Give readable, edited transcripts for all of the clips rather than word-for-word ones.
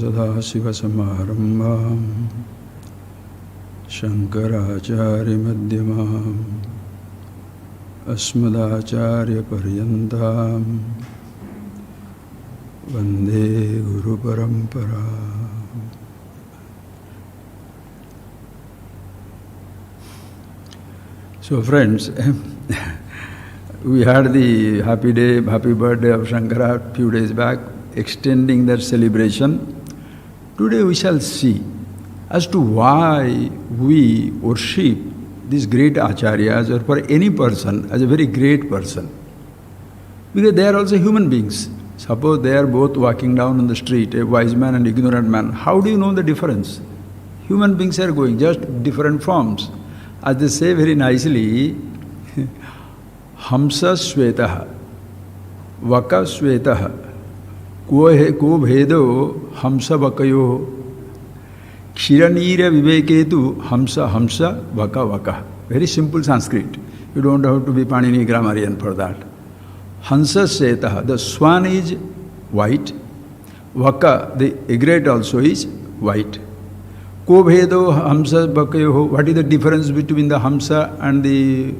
Sadasivasamaramvam Shankaracharya-madhyamam Asmadacharya-paryantam Vande Guru-parampara. So friends, we had the happy birthday of Shankara a few days back, extending that celebration. Today we shall see as to why we worship these great acharyas, or for any person as a very great person. Because they are also human beings. Suppose they are both walking down on the street, a wise man and ignorant man. How do you know the difference? Human beings are going, just different forms. As they say very nicely, Hamsa Svetaha, Vaka Svetaha, Ko Bhedo, Hamsa Vakayo, Kshiranira Viveketu, Hamsa Vaka. Very simple Sanskrit. You don't have to be Panini grammarian for that. Hamsa Svetaha, the swan is white, Vaka, the egret also is white. Ko bhedo hamsa bakayoho. What is the difference between the hamsa and the,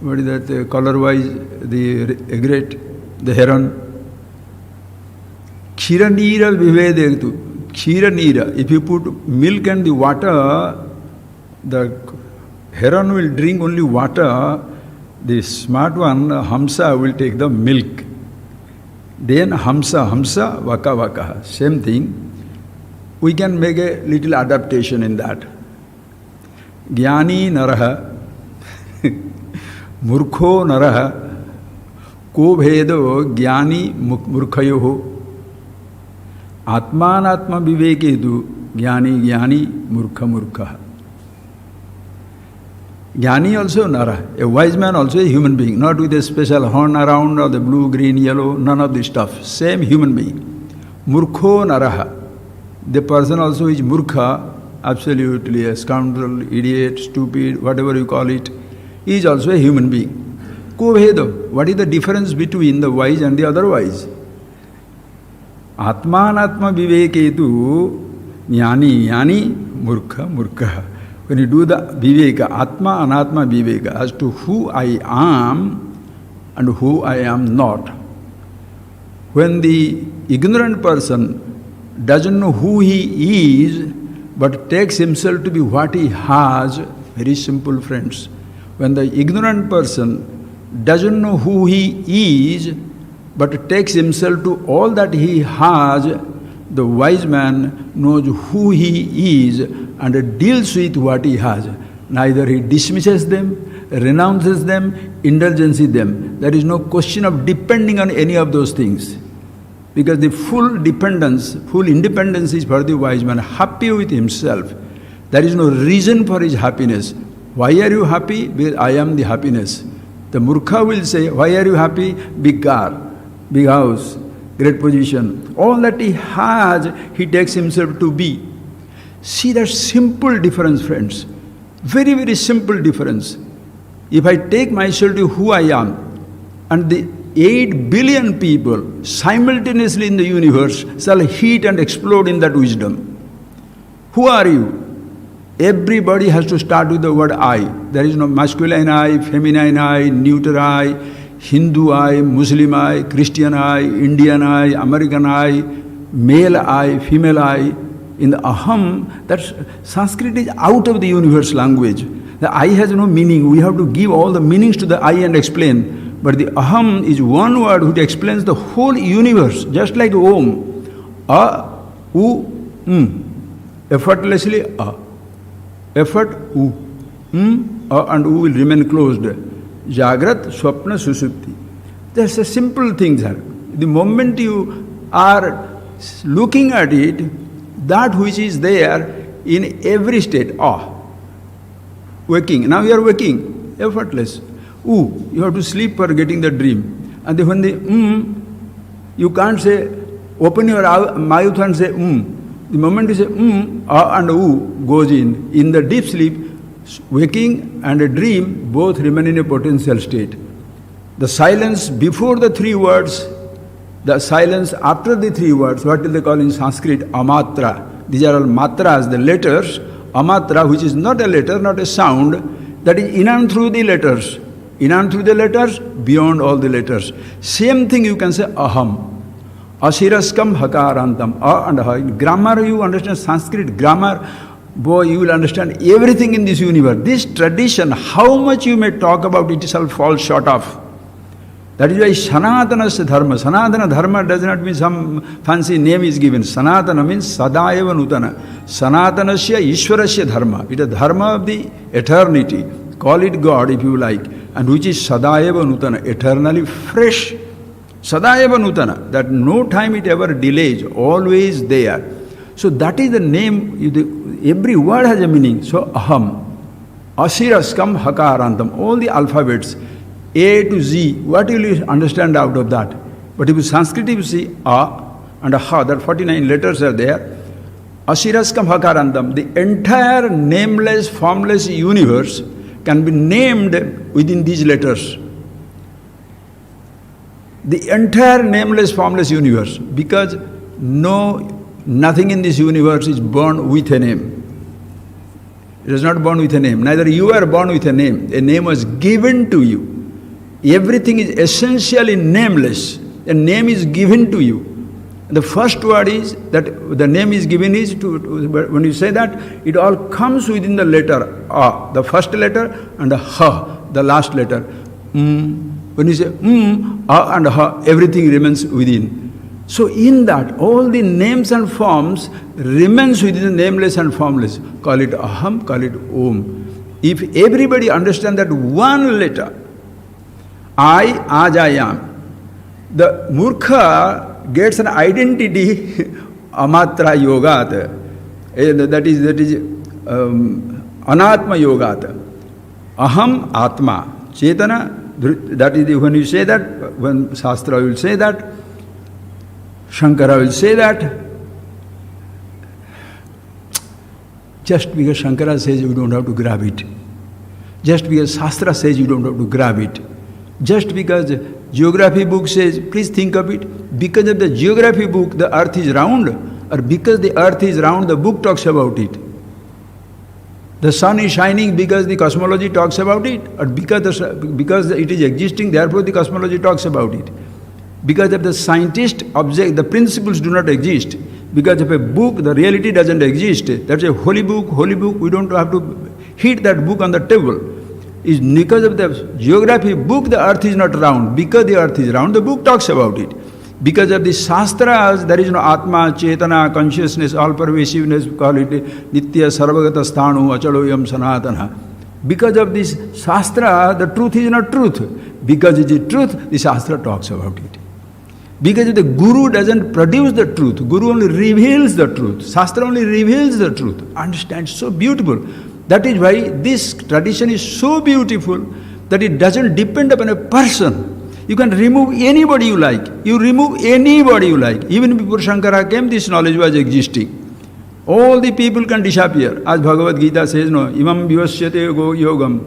what is that, color-wise, the egret, the heron? Kshiranira vivedetu. Kshiranira. If you put milk and the water, the heron will drink only water. The smart one, hamsa, will take the milk. Then hamsa, vaka. Same thing. We can make a little adaptation in that. Jnani naraha, murkho naraha, ko bhedo jnani murkhayoho, atmanatma viveketu, jnani murkha. Jnani also nara, a wise man also a human being, not with a special horn around or the blue, green, yellow, none of this stuff. Same human being. Murkho naraha. The person also is murkha, absolutely a scoundrel, idiot, stupid, whatever you call it, he is also a human being. Ko bhedo, what is the difference between the wise and the otherwise? Atmanatma viveketu, jnani, murkha. When you do the viveka, atma anatma viveka, as to who I am and who I am not. When the ignorant person doesn't know who he is, but takes himself to be what he has, very simple friends. When the ignorant person doesn't know who he is, but takes himself to all that he has, the wise man knows who he is and deals with what he has. Neither he dismisses them, renounces them, indulgences them. There is no question of depending on any of those things. Because the full independence is for the wise man, happy with himself. There is no reason for his happiness. Why are you happy? Because I am the happiness. The murkha will say, why are you happy? Big car, big house, great position. All that he has, he takes himself to be. See that simple difference, friends. Very, very simple difference. If I take myself to who I am, and the 8 billion people simultaneously in the universe shall heat and explode in that wisdom. Who are you? Everybody has to start with the word I. There is no masculine I, feminine I, neuter I, Hindu I, Muslim I, Christian I, Indian I, American I, male I, female I. In the aham, that's Sanskrit is out of the universe language. The I has no meaning. We have to give all the meanings to the I and explain. But the aham is one word which explains the whole universe, just like Om. A, U, Effortlessly A. Effort, U. A and U will remain closed. Jagrat, Swapna, Susupti. That's a simple thing, sir. The moment you are looking at it, that which is there in every state, waking. Now you are waking, effortless. You have to sleep for getting the dream. And then when the you can't say, open your mouth and say The moment you say and goes in the deep sleep, waking and a dream both remain in a potential state. The silence before the three words The silence after the three words, what do they call in Sanskrit? Amatra. These are all matras, the letters. Amatra, which is not a letter, not a sound, that is in and through the letters. In and through the letters, beyond all the letters. Same thing you can say aham. Asiraskam hakarantam. And ha. In grammar, you understand Sanskrit grammar, boy, you will understand everything in this universe. This tradition, how much you may talk about it, shall fall short of. That is why Sanatana Dharma. Sanatana Dharma does not mean some fancy name is given. Sanatana means Sadayeva Nutana. Sanatanasya Ishwarasya Dharma. It is a dharma of the eternity. Call it God if you like. And which is Sadayeva Nutana, eternally fresh. Sadayeva Nutana, that no time it ever delays, always there. So that is the name, every word has a meaning. So Aham, Asiraskam Hakarantam, all the alphabets. A to Z, what will you understand out of that? But if you Sanskrit, you see A and a Ha, that 49 letters are there. Asiraskam Hakarantam, the entire nameless, formless universe can be named within these letters. The entire nameless, formless universe, because nothing in this universe is born with a name. It is not born with a name. Neither you are born with a name. A name was given to you. Everything is essentially nameless. A name is given to you. The first word is that the name is given is when you say that, it all comes within the letter A, the first letter, and the Ha, the last letter. When you say A and Ha, everything remains within. So in that, all the names and forms remains within the nameless and formless. Call it Aham, call it Om. If everybody understands that one letter, I, as I am, the Murkha gets an identity Amatra Yogat. That is Anatma Yogat. Aham Atma. Chetana, that is when you say that, when Shastra will say that, Shankara will say that. Just because Shankara says you don't have to grab it. Just because Shastra says you don't have to grab it. Just because the geography book says, please think of it, because of the geography book the earth is round, or because the earth is round the book talks about it. The sun is shining because the cosmology talks about it, or because it is existing, therefore the cosmology talks about it. Because of the scientist object, the principles do not exist. Because of a book, the reality doesn't exist. That's a holy book, we don't have to hit that book on the table. Is because of the geography book, the earth is not round. Because the earth is round, the book talks about it. Because of the Shastras, there is no Atma, Chetana, consciousness, all-pervasiveness, call it Nitya Sarvagata Sthanu, Achaloyam Sanatana. Because of this Shastra, the truth is not truth. Because it is truth, the Shastra talks about it. Because the Guru doesn't produce the truth, Guru only reveals the truth. Shastra only reveals the truth. Understand? So beautiful. That is why this tradition is so beautiful that it doesn't depend upon a person. You can remove anybody you like. You remove anybody you like. Even before Shankara came, this knowledge was existing. All the people can disappear. As Bhagavad Gita says, no, imam vivasyate go yogam,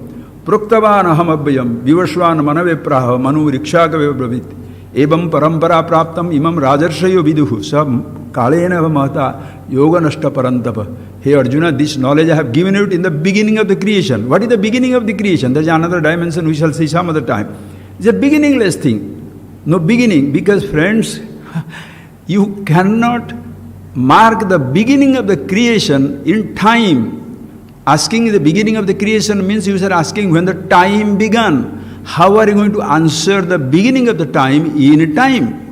pruktavan aham abhyam, vivashvan manavepraha, manu rikshakave bravit, ebam parampara praptam imam rajarshayo viduhu, sab kalena mahata yoga nashta parantapa. Hey Arjuna, this knowledge I have given it in the beginning of the creation. What is the beginning of the creation? There is another dimension we shall see some other time. It's a beginningless thing. No beginning, because friends, you cannot mark the beginning of the creation in time. Asking the beginning of the creation means you are asking when the time began. How are you going to answer the beginning of the time in time?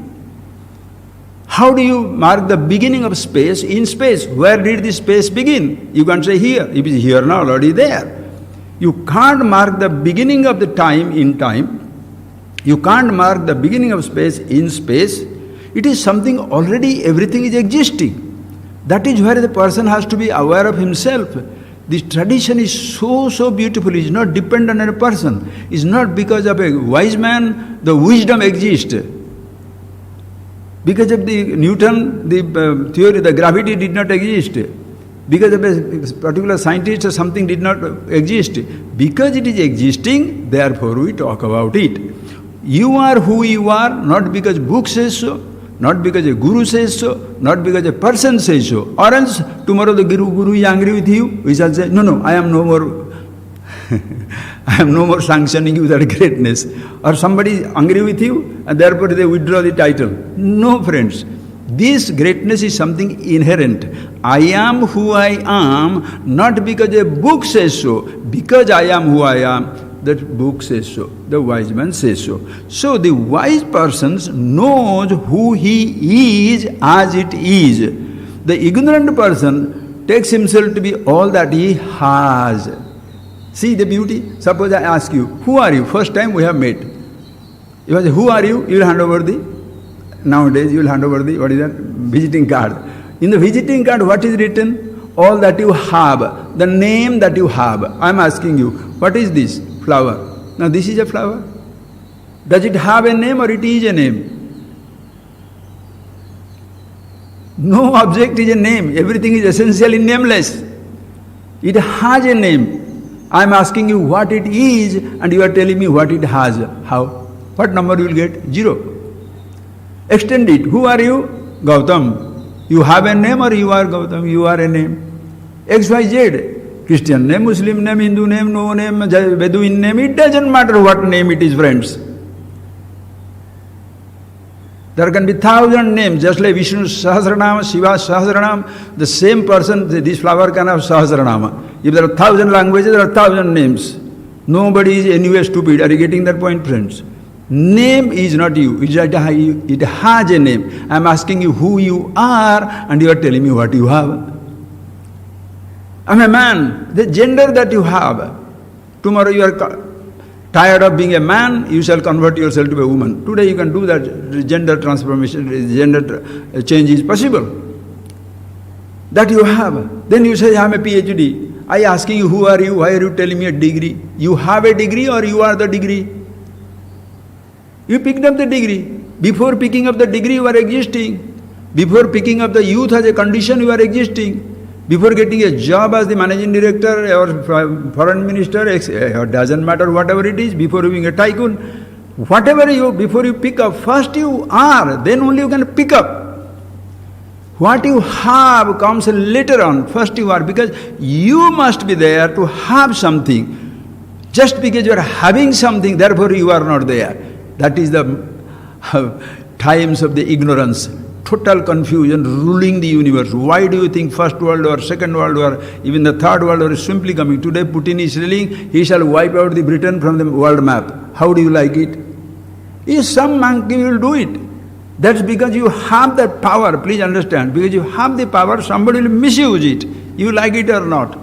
How do you mark the beginning of space in space? Where did the space begin? You can't say here. If it is here now, already there. You can't mark the beginning of the time in time. You can't mark the beginning of space in space. It is something already, everything is existing. That is where the person has to be aware of himself. This tradition is so beautiful. It is not dependent on a person. It is not because of a wise man, the wisdom exists. Because of the Newton, the theory, the gravity did not exist. Because of a particular scientist or something did not exist. Because it is existing, therefore we talk about it. You are who you are, not because book says so, Not because a guru says so, not because a person says so. Or else tomorrow the guru is angry with you, we shall say, no, I am no more I am no more sanctioning you that greatness. Or somebody is angry with you and therefore they withdraw the title. No, friends. This greatness is something inherent. I am who I am, not because a book says so. Because I am who I am, that book says so. The wise man says so. So the wise person knows who he is as it is. The ignorant person takes himself to be all that he has. See the beauty? Suppose I ask you, who are you? First time we have met. You say, who are you? You will hand over nowadays you will hand over what is that? Visiting card. In the visiting card, what is written? All that you have, the name that you have. I am asking you, what is this? Flower. Now this is a flower. Does it have a name or it is a name? No object is a name. Everything is essentially nameless. It has a name. I am asking you what it is and you are telling me what it has. How? What number you will get? 0. Extend it. Who are you? Gautam. You have a name or you are Gautam? You are a name. XYZ. Christian name, Muslim name, Hindu name, no name, Bedouin name. It doesn't matter what name it is, friends. There can be 1,000 names, just like Vishnu Sahasranama, Shiva Sahasranama. The same person, this flower can have Sahasranama. If there are 1,000 languages, there are 1,000 names. Nobody is anyway stupid. Are you getting that point, friends? Name is not you. It has a name. I am asking you who you are and you are telling me what you have. I am a man. The gender that you have. Tomorrow you are tired of being a man, you shall convert yourself to a woman. Today you can do that. Gender transformation, gender change is possible. That you have. Then you say, I am a PhD. I asking you, who are you? Why are you telling me a degree? You have a degree or you are the degree? You picked up the degree. Before picking up the degree, you are existing. Before picking up the youth as a condition, you are existing. Before getting a job as the managing director or foreign minister, or doesn't matter whatever it is, before being a tycoon, whatever before you pick up, first you are, then only you can pick up. What you have comes later on, first you are, because you must be there to have something. Just because you are having something, therefore you are not there. That is the times of the ignorance. Total confusion ruling the universe. Why do you think First World War, Second World War, even the Third World War is simply coming? Today Putin is telling he shall wipe out the Britain from the world map. How do you like it? If some monkey will do it. That's because you have that power, please understand. Because you have the power, somebody will misuse it. You like it or not.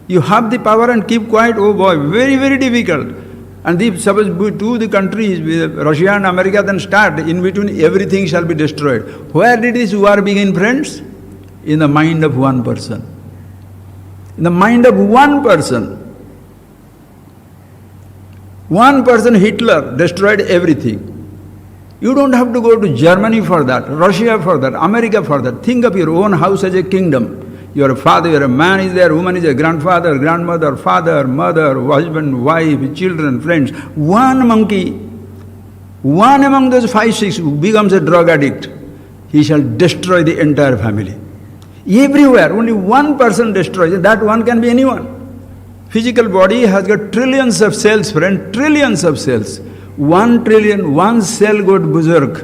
You have the power and keep quiet, oh boy, very, very difficult. And if suppose two the countries, Russia and America, then start, in between everything shall be destroyed. Where did this war begin, friends? In the mind of one person. In the mind of one person. One person, Hitler, destroyed everything. You don't have to go to Germany for that, Russia for that, America for that. Think of your own house as a kingdom. You are a father, you are a man is there, woman is a grandfather, grandmother, father, mother, husband, wife, children, friends. One monkey, one among those 5, 6 who becomes a drug addict, he shall destroy the entire family. Everywhere, only one person destroys it. That one can be anyone. Physical body has got trillions of cells, friend, trillions of cells. 1 trillion, one cell got berserk,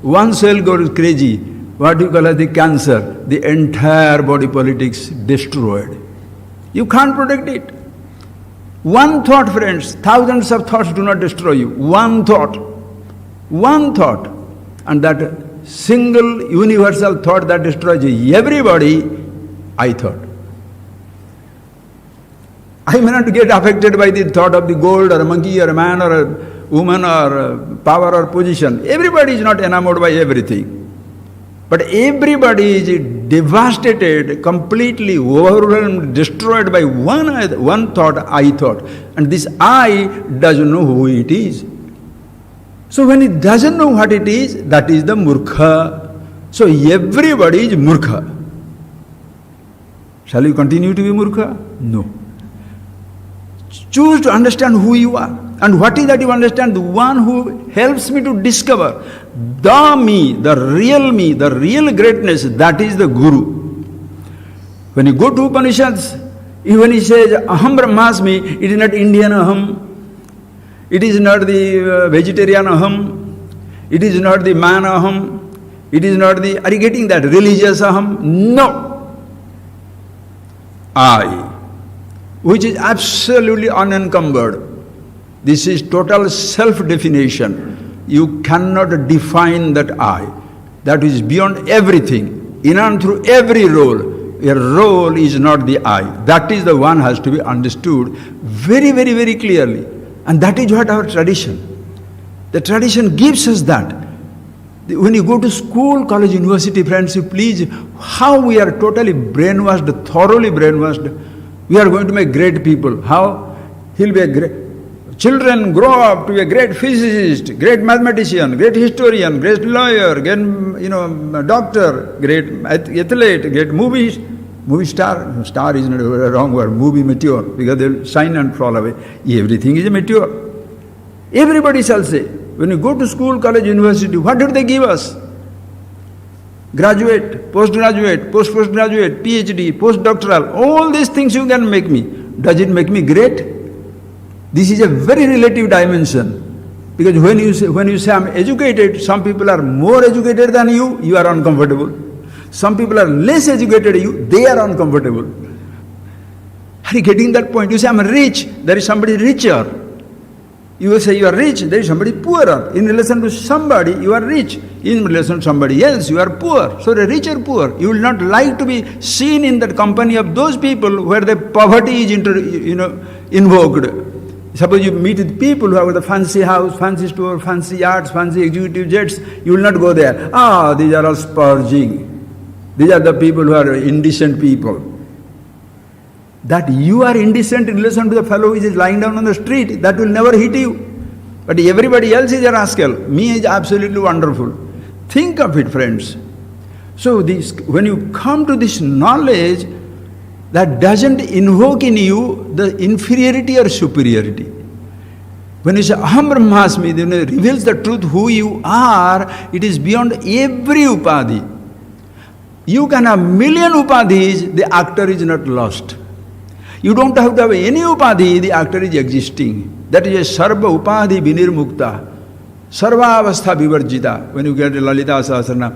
one cell got crazy. What you call as the cancer, the entire body politics destroyed. You can't protect it. One thought, friends, thousands of thoughts do not destroy you. One thought, and that single universal thought that destroys everybody, I thought. I may not get affected by the thought of the gold or a monkey or a man or a woman or power or position. Everybody is not enamored by everything. But everybody is devastated, completely overwhelmed, destroyed by one thought, I thought. And this I doesn't know who it is. So when it doesn't know what it is, that is the murkha. So everybody is murkha. Shall you continue to be murkha? No. Choose to understand who you are. And what is that you understand? The one who helps me to discover the me, the real greatness, that is the Guru. When you go to Upanishads, when he says Aham Brahmasmi, it is not Indian Aham, it is not the vegetarian Aham, it is not the man Aham, it is not the, are you getting that, religious Aham? No. I, which is absolutely unencumbered. This is total self-definition. You cannot define that I. That is beyond everything, in and through every role. A role is not the I. That is the one has to be understood very, very, very clearly. And that is what our tradition. The tradition gives us that. When you go to school, college, university, friends, you please, how we are totally brainwashed, thoroughly brainwashed. We are going to make great people. How? He'll be a great... Children grow up to be a great physicist, great mathematician, great historian, great lawyer, great doctor, great athlete, great movie star. Star is not a wrong word, movie meteor, because they'll shine and fall away. Everything is a meteor. Everybody shall say, when you go to school, college, university, what do they give us? Graduate, postgraduate, postgraduate, PhD, postdoctoral, all these things you can make me. Does it make me great? This is a very relative dimension. Because when you say I'm educated, some people are more educated than you are uncomfortable. Some people are less educated than you, they are uncomfortable. Are you getting that point? You say I'm rich, there is somebody richer. You will say you are rich, there is somebody poorer. In relation to somebody, you are rich. In relation to somebody else, you are poor. So the rich or poor. You will not like to be seen in the company of those people where the poverty is invoked. Suppose you meet with people who have the fancy house, fancy store, fancy yachts, fancy executive jets, you will not go there. These are all spurging. These are the people who are indecent people. That you are indecent in relation to the fellow who is lying down on the street, that will never hit you. But everybody else is a rascal. Me is absolutely wonderful. Think of it, friends. So when you come to this knowledge, that doesn't invoke in you the inferiority or superiority. When you say Aham Brahmasmi, then it reveals the truth who you are, it is beyond every upadhi. You can have million upadhis, the actor is not lost. You don't have to have any upadhi, the actor is existing. That is a sarva upadhi vinirmukta, sarva avastha vivarjita. When you get Lalita Sahasranam,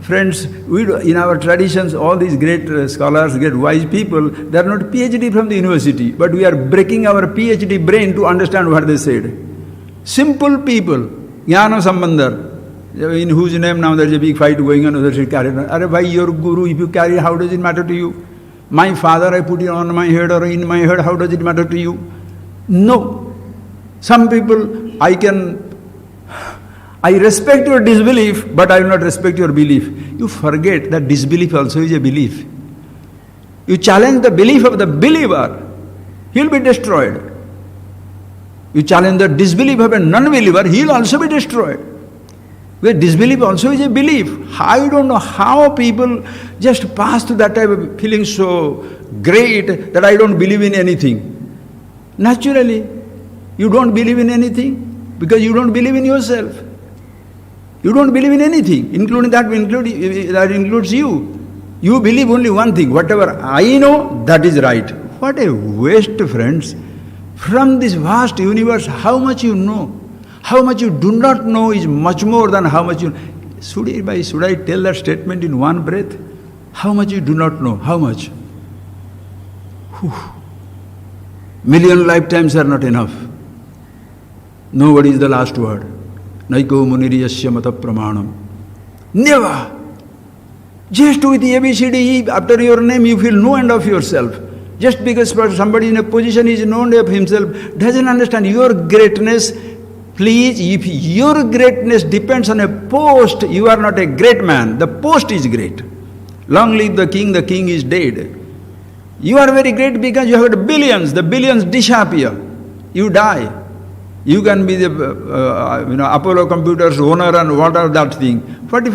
friends, in our traditions, all these great scholars, great wise people, they are not PhD from the university, but we are breaking our PhD brain to understand what they said. Simple people, Jnana Sambandhar, in whose name now there is a big fight going on, others should carry on. Are why your guru, if you carry, how does it matter to you? My father, I put it on my head or in my head, how does it matter to you? No. Some people, I respect your disbelief, but I will not respect your belief. You forget that disbelief also is a belief. You challenge the belief of the believer, he will be destroyed. You challenge the disbelief of a non-believer, he will also be destroyed. Where disbelief also is a belief. I don't know how people just pass through that type of feeling so great that I don't believe in anything. Naturally, you don't believe in anything because you don't believe in yourself. You don't believe in anything, including that includes you. You believe only one thing, whatever I know, that is right. What a waste, friends. From this vast universe, how much you know, how much you do not know is much more than how much you know. Should I tell that statement in one breath? How much you do not know, how much? Whew. Million lifetimes are not enough. Nobody is the last word. Naiko muniriyasya mata pramanam. Never. Just with ABCD, after your name you feel no end of yourself. Just because somebody in a position is known of himself, doesn't understand your greatness. Please, if your greatness depends on a post, you are not a great man. The post is great. Long live the king is dead. You are very great because you have got billions. The billions disappear. You die. You can be the Apollo Computers owner and what are that thing. 40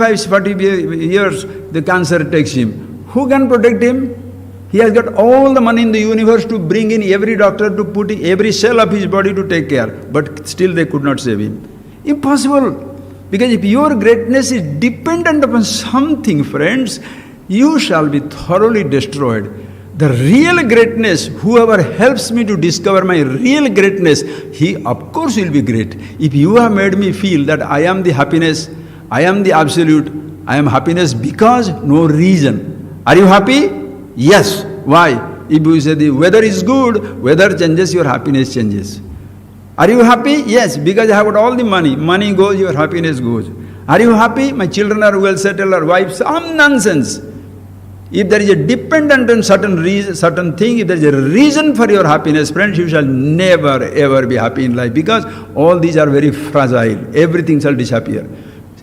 years, the cancer takes him. Who can protect him? He has got all the money in the universe to bring in every doctor to put in every cell of his body to take care. But still they could not save him. Impossible. Because if your greatness is dependent upon something, friends, you shall be thoroughly destroyed. The real greatness, whoever helps me to discover my real greatness, he of course will be great. If you have made me feel that I am the happiness, I am the absolute, I am happiness because no reason. Are you happy? Yes. Why? If you say the weather is good, weather changes, your happiness changes. Are you happy? Yes, because I have got all the money. Money goes, your happiness goes. Are you happy? My children are well settled, or wife, some nonsense. If there is a dependent on certain thing, if there is a reason for your happiness, friends, you shall never ever be happy in life, because all these are very fragile. Everything shall disappear.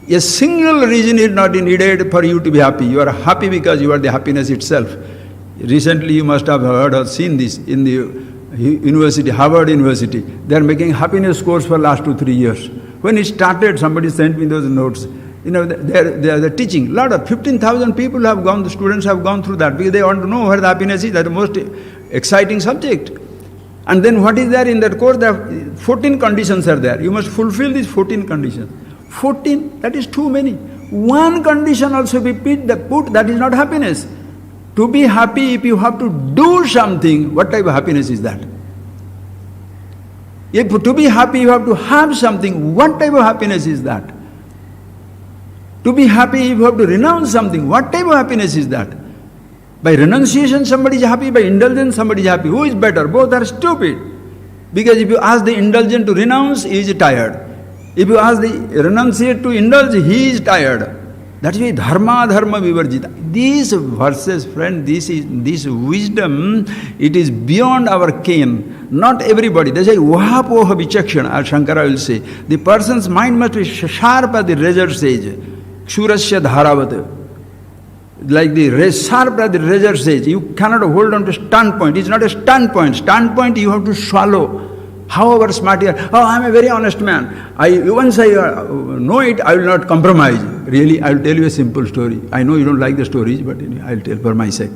A single reason is not needed for you to be happy. You are happy because you are the happiness itself. Recently you must have heard or seen this in the university, Harvard University. They are making happiness scores for last 2-3 years. When it started, somebody sent me those notes. You know, they're teaching. A lot of 15,000 people have gone, the students have gone through that because they want to know where the happiness is. That's the most exciting subject. And then what is there in that course? There are 14 conditions are there. You must fulfill these 14 conditions. 14, that is too many. One condition also be put, that is not happiness. To be happy, if you have to do something, what type of happiness is that? If to be happy you have to have something, what type of happiness is that? To be happy if you have to renounce something, what type of happiness is that? By renunciation somebody is happy, by indulgence somebody is happy. Who is better? Both are stupid. Because if you ask the indulgent to renounce, he is tired. If you ask the renunciate to indulge, he is tired. That's why dharma vivarjita. These verses, friend, this wisdom, it is beyond our ken. Not everybody. They say, vahapoha vichakshana, as Shankara will say. The person's mind must be sharp as the razor sage. Kshurasya dharavat. Like the sharp as the razor sage. You cannot hold on to standpoint. It's not a standpoint. Standpoint you have to swallow. However smart you are, I am a very honest man. Once I know it, I will not compromise. Really, I will tell you a simple story. I know you don't like the stories, but I will tell for my sake.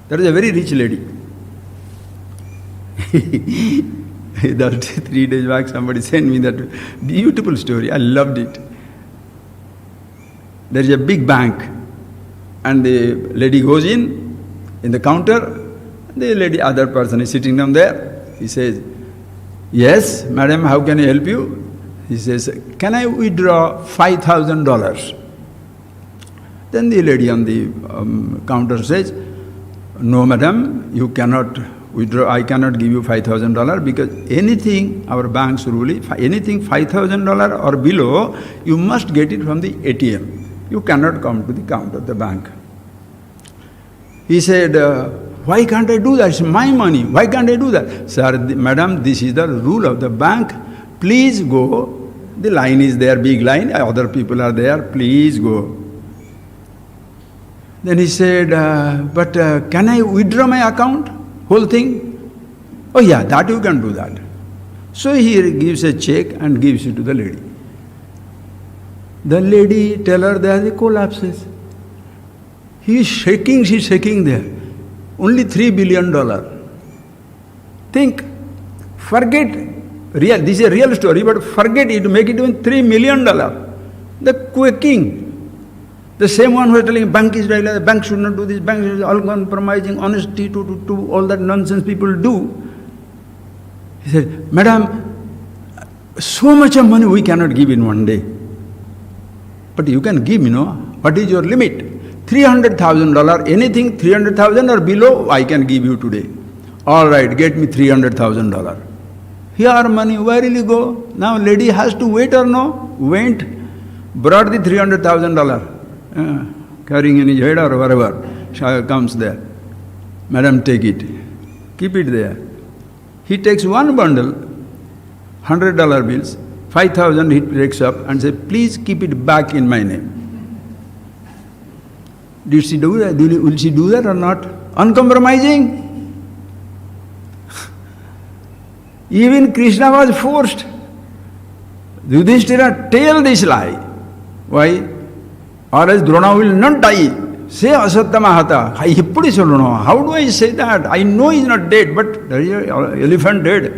There is a very rich lady. That 3 days back somebody sent me that beautiful story. I loved it. There is a big bank and the lady goes in the counter, the other person is sitting down there. He says, yes, madam, how can I help you? He says, can I withdraw $5,000? Then the lady on the counter says, no, madam, you cannot withdraw, I cannot give you $5,000 because anything, our bank's rule, anything $5,000 or below, you must get it from the ATM. You cannot come to the counter of the bank. He said, why can't I do that? It's my money. Why can't I do that? Sir, madam, this is the rule of the bank. Please go. The line is there, big line. Other people are there. Please go. Then he said, but can I withdraw my account? Whole thing? Oh yeah, that you can do that. So he gives a check and gives it to the lady. The lady, tell her there, he collapses. He is shaking, she is shaking there. Only $3 billion. Think, forget, this is a real story, but forget it, make it even $3 million. The quaking. The same one who is telling bank is right, the bank should not do this, bank is all compromising, honesty to all that nonsense people do. He said, madam, so much of money we cannot give in one day. But you can give, what is your limit? $300,000, anything $300,000 or below, I can give you today. All right, get me $300,000. Here money, where will you go? Now lady has to wait or no? Went, brought the $300,000, carrying in his head or wherever, comes there. Madam, take it. Keep it there. He takes one bundle, $100 bills, 5,000 he takes up and says, please keep it back in my name. Did she do that? Will she do that or not? Uncompromising. Even Krishna was forced. Yudhishthira tell this lie. Why? Or else Drona will not die. Say Asattamahata. How do I say that? I know he's not dead, but there is an elephant dead.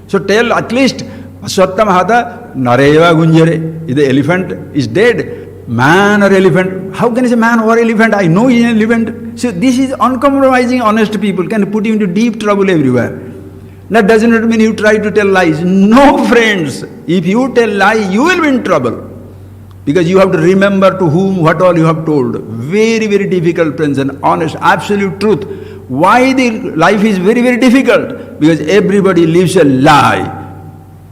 So tell at least Asattamahata Nareva Gunjare. If the elephant is dead, man or elephant, how can I say man or elephant? I know he's an elephant. So this is uncompromising, honest people can put you into deep trouble everywhere. That does not mean you try to tell lies. No, friends. If you tell lies, you will be in trouble. Because you have to remember to whom, what all you have told. Very, very difficult, friends, and honest, absolute truth. Why the life is very, very difficult? Because everybody lives a lie.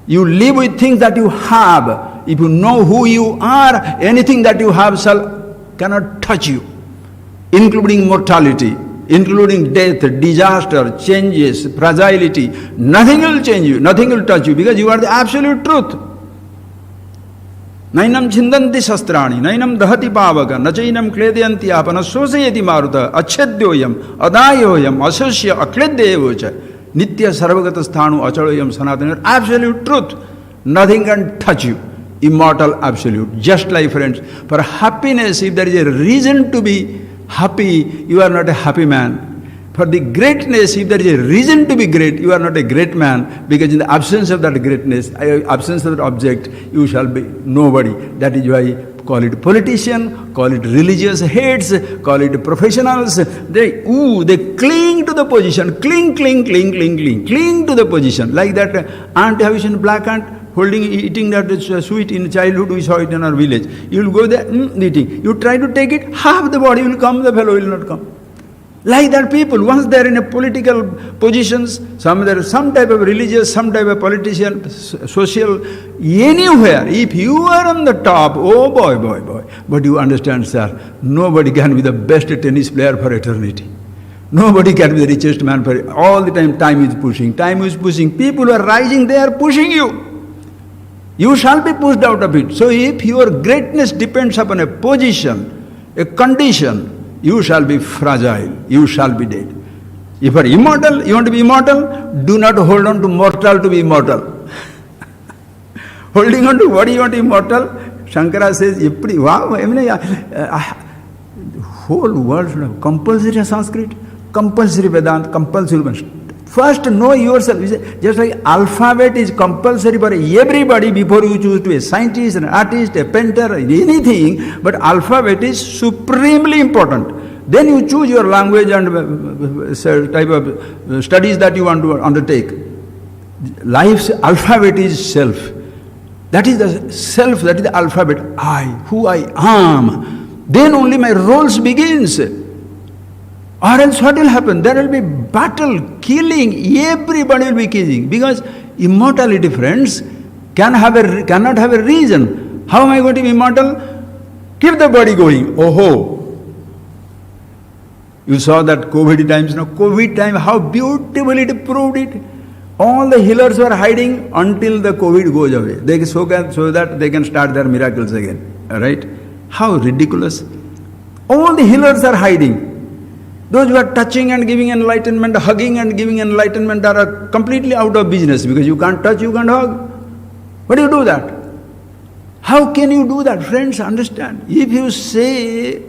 You live with things that you have. If you know who you are, anything that you have cannot touch you, including mortality, including death, disaster, changes, fragility. Nothing will change you, nothing will touch you, because you are the absolute truth. Nainam chindanti shastrani, nainam dahati pavaka, nachainam kledayanti apana sosayati maruta, achedyoyam, adayoyam, asosya, akleddevocha, nitya sarvagata sthanu, achaloyam, sanatana. Absolute truth. Nothing can touch you. Immortal absolute. Just like, friends, for happiness, if there is a reason to be happy, you are not a happy man. For the greatness, if there is a reason to be great, you are not a great man, because in the absence of that greatness, absence of that object, you shall be nobody. That is why call it politician, call it religious heads, call it professionals. They cling to the position, cling to the position. Like that ant, have you seen black ant? Eating that sweet in childhood, we saw it in our village. You will go there, eating. You try to take it, half the body will come, the fellow will not come. Like that people, once they are in a political positions, there is some type of religious, some type of politician, social, anywhere, if you are on the top, oh boy. But you understand, sir, nobody can be the best tennis player for eternity. Nobody can be the richest man for all the time. Time is pushing. People who are rising, they are pushing you. You shall be pushed out of it. So if your greatness depends upon a position, a condition, you shall be fragile, you shall be dead. If you are immortal, you want to be immortal, do not hold on to mortal to be immortal. Holding on to what do you want to be immortal? Shankara says, wow, whole world should have compulsory Sanskrit, compulsory Vedanta, compulsory. First know yourself. Just like alphabet is compulsory for everybody before you choose to be a scientist, an artist, a painter, anything, but alphabet is supremely important. Then you choose your language and type of studies that you want to undertake. Life's alphabet is self. That is the self, that is the alphabet. I, who I am. Then only my roles begins. Or else what will happen? There will be battle, killing, everybody will be killing. Because immortality, friends, cannot have a reason. How am I going to be immortal? Keep the body going. Oh. You saw that COVID times, COVID time, how beautifully it proved it. All the healers were hiding until the COVID goes away. So that they can start their miracles again. Right? How ridiculous. All the healers are hiding. Those who are touching and giving enlightenment, hugging and giving enlightenment are completely out of business, because you can't touch, you can't hug. Why do you do that? How can you do that? Friends, understand. If you say,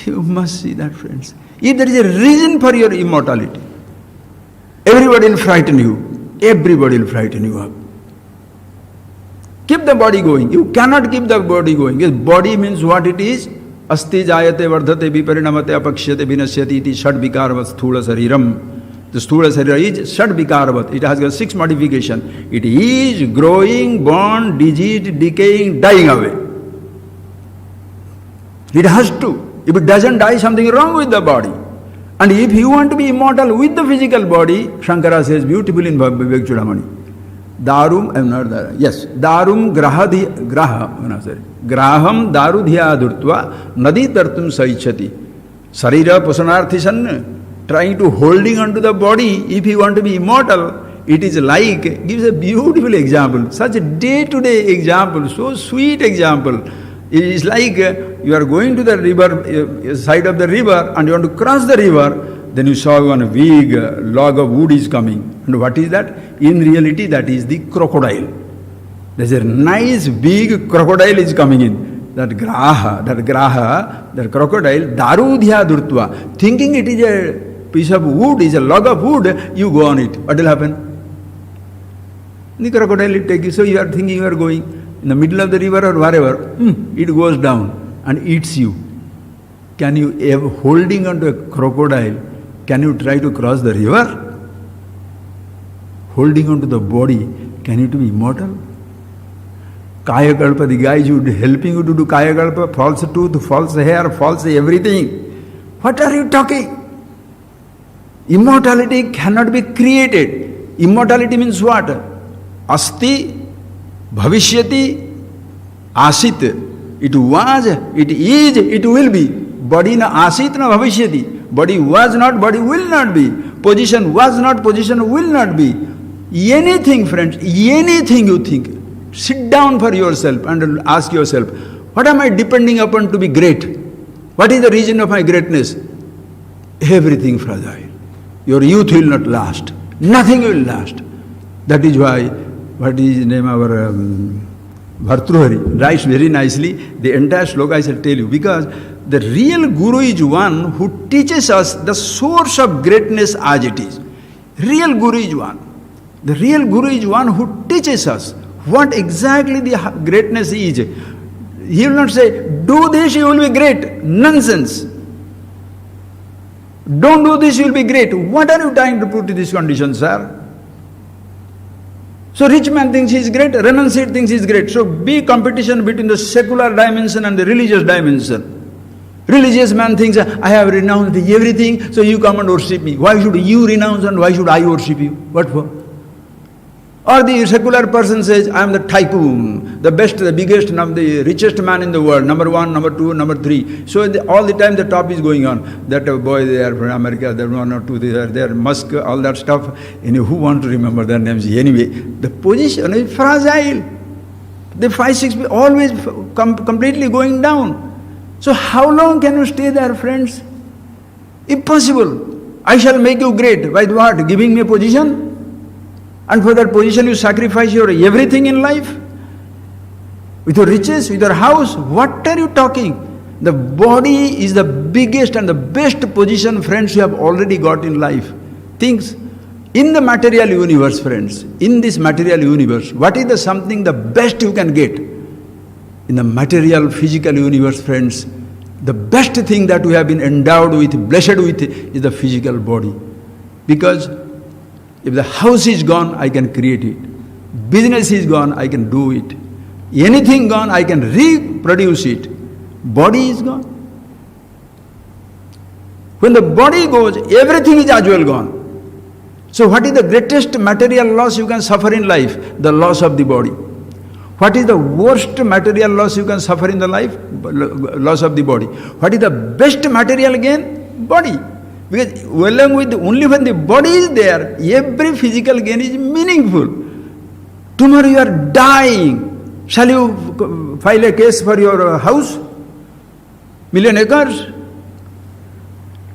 you must see that, friends. If there is a reason for your immortality, everybody will frighten you. Everybody will frighten you up. Keep the body going. You cannot keep the body going. Yes, body means what it is. Asti jayate vardhate viparinamate apakshyate vinasyati iti shad vikaravat sthula sariram. The sthula sarira is shad vikaravat. It has got 6 modifications. It is growing, born, diseased, decaying, dying away. It has to. If it doesn't die, something wrong with the body. And if you want to be immortal with the physical body, Shankara says beautifully in Vivek Chudamani. Darum graham darudhya durtva nadi tartum saichati. Sarira pusanarthisan, trying to holding onto the body. If you want to be immortal, it is like, gives a beautiful example, such a day-to-day example, so sweet example. It is like you are going to the river, side of the river, and you want to cross the river. Then you saw one big log of wood is coming. And what is that? In reality, that is the crocodile. There's a nice big crocodile is coming in. that crocodile, darudhya durtva, thinking it is a piece of wood, is a log of wood, you go on it. What will happen? The crocodile will take you. So you are thinking you are going in the middle of the river or wherever, it goes down and eats you. Can you ever, holding onto a crocodile, can you try to cross the river? Holding onto the body, can you be immortal? Kayakalpa, the guys who are helping you to do Kayakalpa, false tooth, false hair, false everything. What are you talking? Immortality cannot be created. Immortality means what? Asti, bhavishyati, asit. It was, it is, it will be. Body na asit na bhavishyati. Body was not, body will not be. Position was not, position will not be. Anything, friends, anything you think. Sit down for yourself and ask yourself, what am I depending upon to be great? What is the reason of my greatness? Everything fragile. Your youth will not last. Nothing will last. That is why, what is his name, our Bhartruhari writes very nicely, the entire sloka I shall tell you, because the real Guru is one who teaches us the source of greatness as it is. Real Guru is one. The real Guru is one who teaches us what exactly the greatness is. He will not say, do this, you will be great. Nonsense. Don't do this, you will be great. What are you trying to put to this condition, sir? So rich man thinks he is great, renunciate thinks he is great. So be competition between the secular dimension and the religious dimension. Religious man thinks, I have renounced everything, so you come and worship me. Why should you renounce and why should I worship you? What for? Or the secular person says, I am the tycoon, the best, the biggest, the richest man in the world, number 1, number 2, number 3. So all the time the top is going on. That boy there from America, that 1 or 2, there, Musk, all that stuff. Who want to remember their names? Anyway, the position is fragile. The 5, 6 always completely going down. So how long can you stay there, friends? Impossible. I shall make you great. By what? Giving me a position? And for that position you sacrifice your everything in life? With your riches, with your house? What are you talking? The body is the biggest and the best position, friends, you have already got in life. Things in the material universe, friends, in this material universe, what is the something the best you can get? In the material, physical universe, friends, the best thing that we have been endowed with, blessed with, is the physical body. Because if the house is gone, I can create it. Business is gone, I can do it. Anything gone, I can reproduce it. Body is gone. When the body goes, everything is as well gone. So what is the greatest material loss you can suffer in life? The loss of the body. What is the worst material loss you can suffer in the life? Loss of the body. What is the best material gain? Body. Because along with only when the body is there, every physical gain is meaningful. Tomorrow you are dying. Shall you file a case for your house? 1,000,000 acres?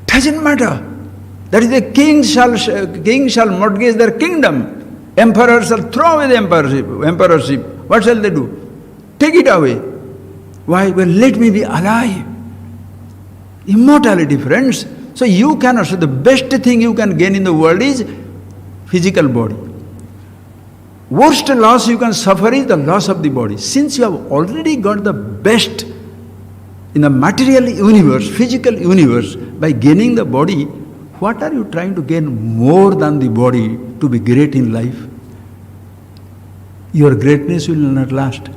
Doesn't matter. That is the king shall mortgage their kingdom. Emperor shall throw away the emperorship. What shall they do? Take it away. Why? Well, let me be alive. Immortality, friends. So you cannot, so the best thing you can gain in the world is physical body. Worst loss you can suffer is the loss of the body. Since you have already got the best in the material universe, physical universe, by gaining the body, what are you trying to gain more than the body to be great in life? Your greatness will not last.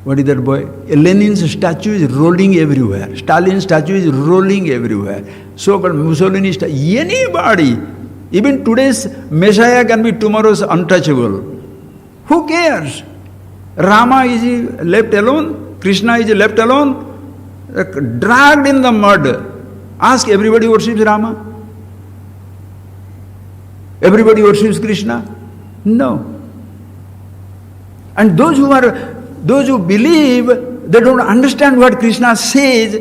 What is that boy? Lenin's statue is rolling everywhere. Stalin's statue is rolling everywhere. So-called Mussolini's statue. Anybody, even today's Messiah can be tomorrow's untouchable. Who cares? Rama is left alone. Krishna is left alone. Dragged in the mud. Ask, everybody worships Rama? Everybody worships Krishna? No. And those who believe, they don't understand what Krishna says,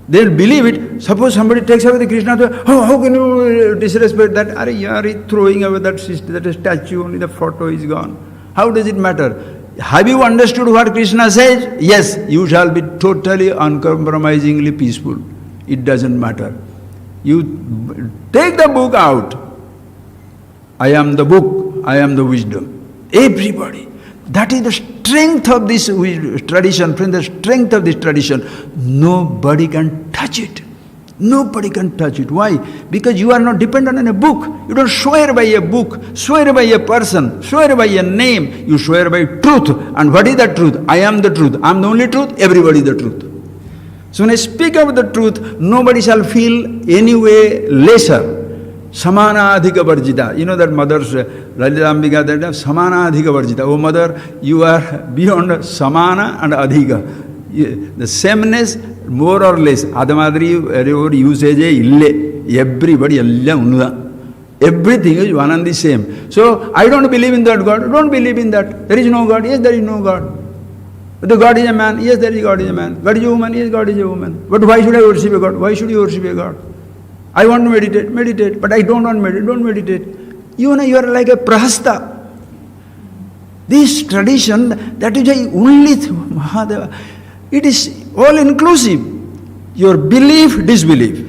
they'll believe it. Suppose somebody takes away the Krishna, how can you disrespect that? Are you throwing away that statue, only the photo is gone. How does it matter? Have you understood what Krishna says? Yes, you shall be totally uncompromisingly peaceful. It doesn't matter. You take the book out. I am the book, I am the wisdom. Everybody. That is the strength of this tradition, friend, the strength of this tradition. Nobody can touch it. Nobody can touch it. Why? Because you are not dependent on a book. You don't swear by a book, swear by a person, swear by a name. You swear by truth. And what is the truth? I am the truth. I am the only truth. Everybody is the truth. So when I speak of the truth, nobody shall feel any way lesser. Samana adhika varjita. You know that mother's Lalita that Samana adhika varjita. Oh mother, you are beyond Samana and adhika. The sameness, more or less. Adamadri usage ille. Everybody everything is one and the same. So I don't believe in that God. Don't believe in that. There is no God. Yes, there is no God. The God is a man. Yes, there is God is a man. God is a woman. Yes, God is a woman. But why should I worship a God? Why should you worship a God? I want to meditate. Meditate. But I don't want to meditate. Don't meditate. You know, you are like a prahasta. This tradition, that is only Mahadeva. It is all inclusive. Your belief, disbelief.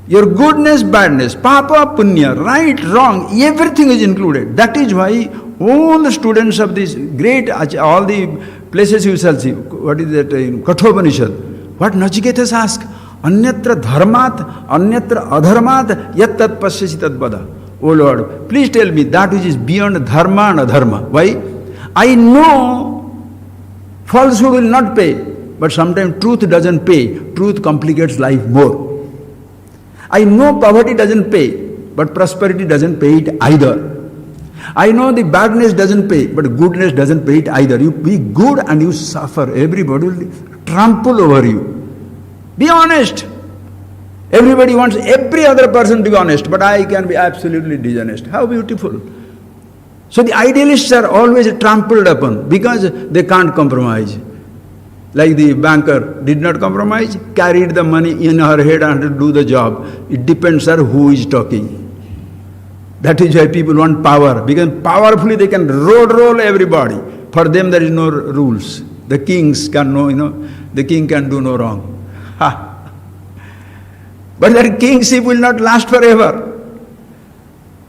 Your goodness, badness, papa, punya, right, wrong, everything is included. That is why all the students of this great, all the places you shall see, what is that in Kathopanishad, what Nachiketas ask, Anyatra dharmat, anyatra adharmat, yat tat pasyasi tad bada. Oh Lord, please tell me that which is beyond dharma and adharma. Why? I know falsehood will not pay, but sometimes truth doesn't pay. Truth complicates life more. I know poverty doesn't pay, but prosperity doesn't pay it either. I know the badness doesn't pay, but goodness doesn't pay it either. You be good and you suffer. Everybody will trample over you. Be honest. Everybody wants every other person to be honest, but I can be absolutely dishonest. How beautiful. So the idealists are always trampled upon because they can't compromise. Like the banker did not compromise, carried the money in her head and to do the job. It depends on who is talking. That is why people want power, because powerfully they can roll everybody. For them there is no rules. The kings can the king can do no wrong. Ha. But that kingship will not last forever.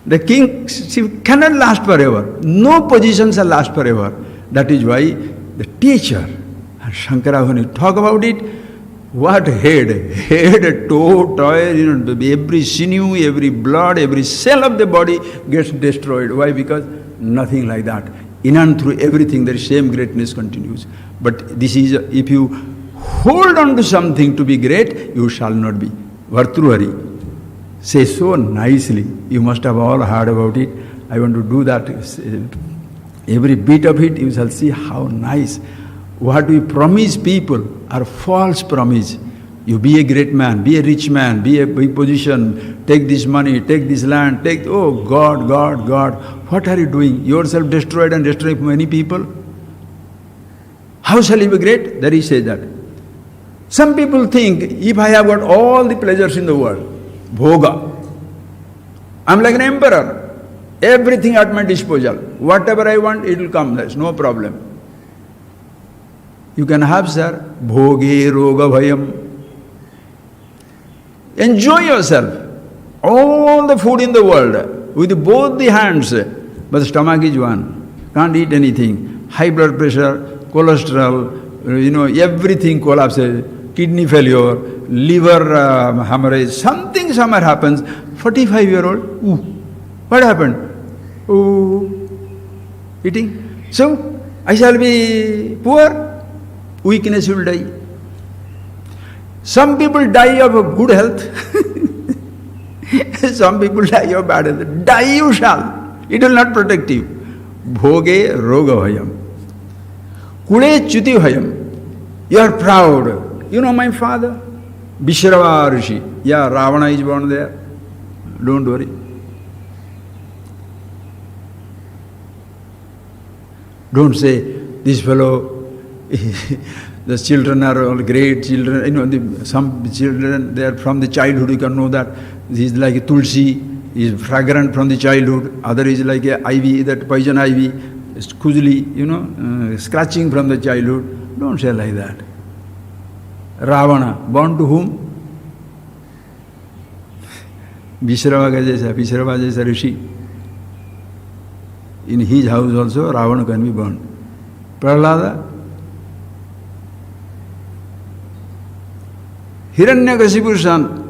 The kingship cannot last forever. No position shall last forever. That is why the teacher, Shankara, when you talk about it, what head, toe, every sinew, every blood, every cell of the body gets destroyed. Why? Because nothing like that. In and through everything, the same greatness continues. But this is, if you hold on to something to be great, you shall not be. Vartruhari says so nicely. You must have all heard about it. I want to do that. Every bit of it, you shall see how nice. What we promise people are false promise. You be a great man, be a rich man, be a big position, take this money, take this land, oh God, God, God. What are you doing? Yourself destroyed and destroying many people? How shall you be great? There he says that. Some people think, if I have got all the pleasures in the world, bhoga, I'm like an emperor, everything at my disposal. Whatever I want, it will come, there's no problem. You can have, sir, bhoge roga bhayam. Enjoy yourself. All the food in the world, with both the hands, but the stomach is one. Can't eat anything. High blood pressure, cholesterol, everything collapses. Kidney failure, liver hemorrhage, something somewhere happens. 45-year-old, what happened? Eating. So, I shall be poor, weakness will die. Some people die of good health, some people die of bad health. Die you shall, it will not protect you. Bhoge roga bhayam. Kule chuti bhayam. You are proud. You know my father? Vishrava Rishi. Yeah, Ravana is born there. Don't worry. Don't say, this fellow, the children are all great children. Some children, they are from the childhood, you can know that. This is like a tulsi, is fragrant from the childhood. Other is like a ivy, that poison ivy. khujli, scratching from the childhood. Don't say like that. Ravana, born to whom? Vishrava jaisa rishi. In his house also Ravana can be born. Prahlada, Hiranyakashipu's son.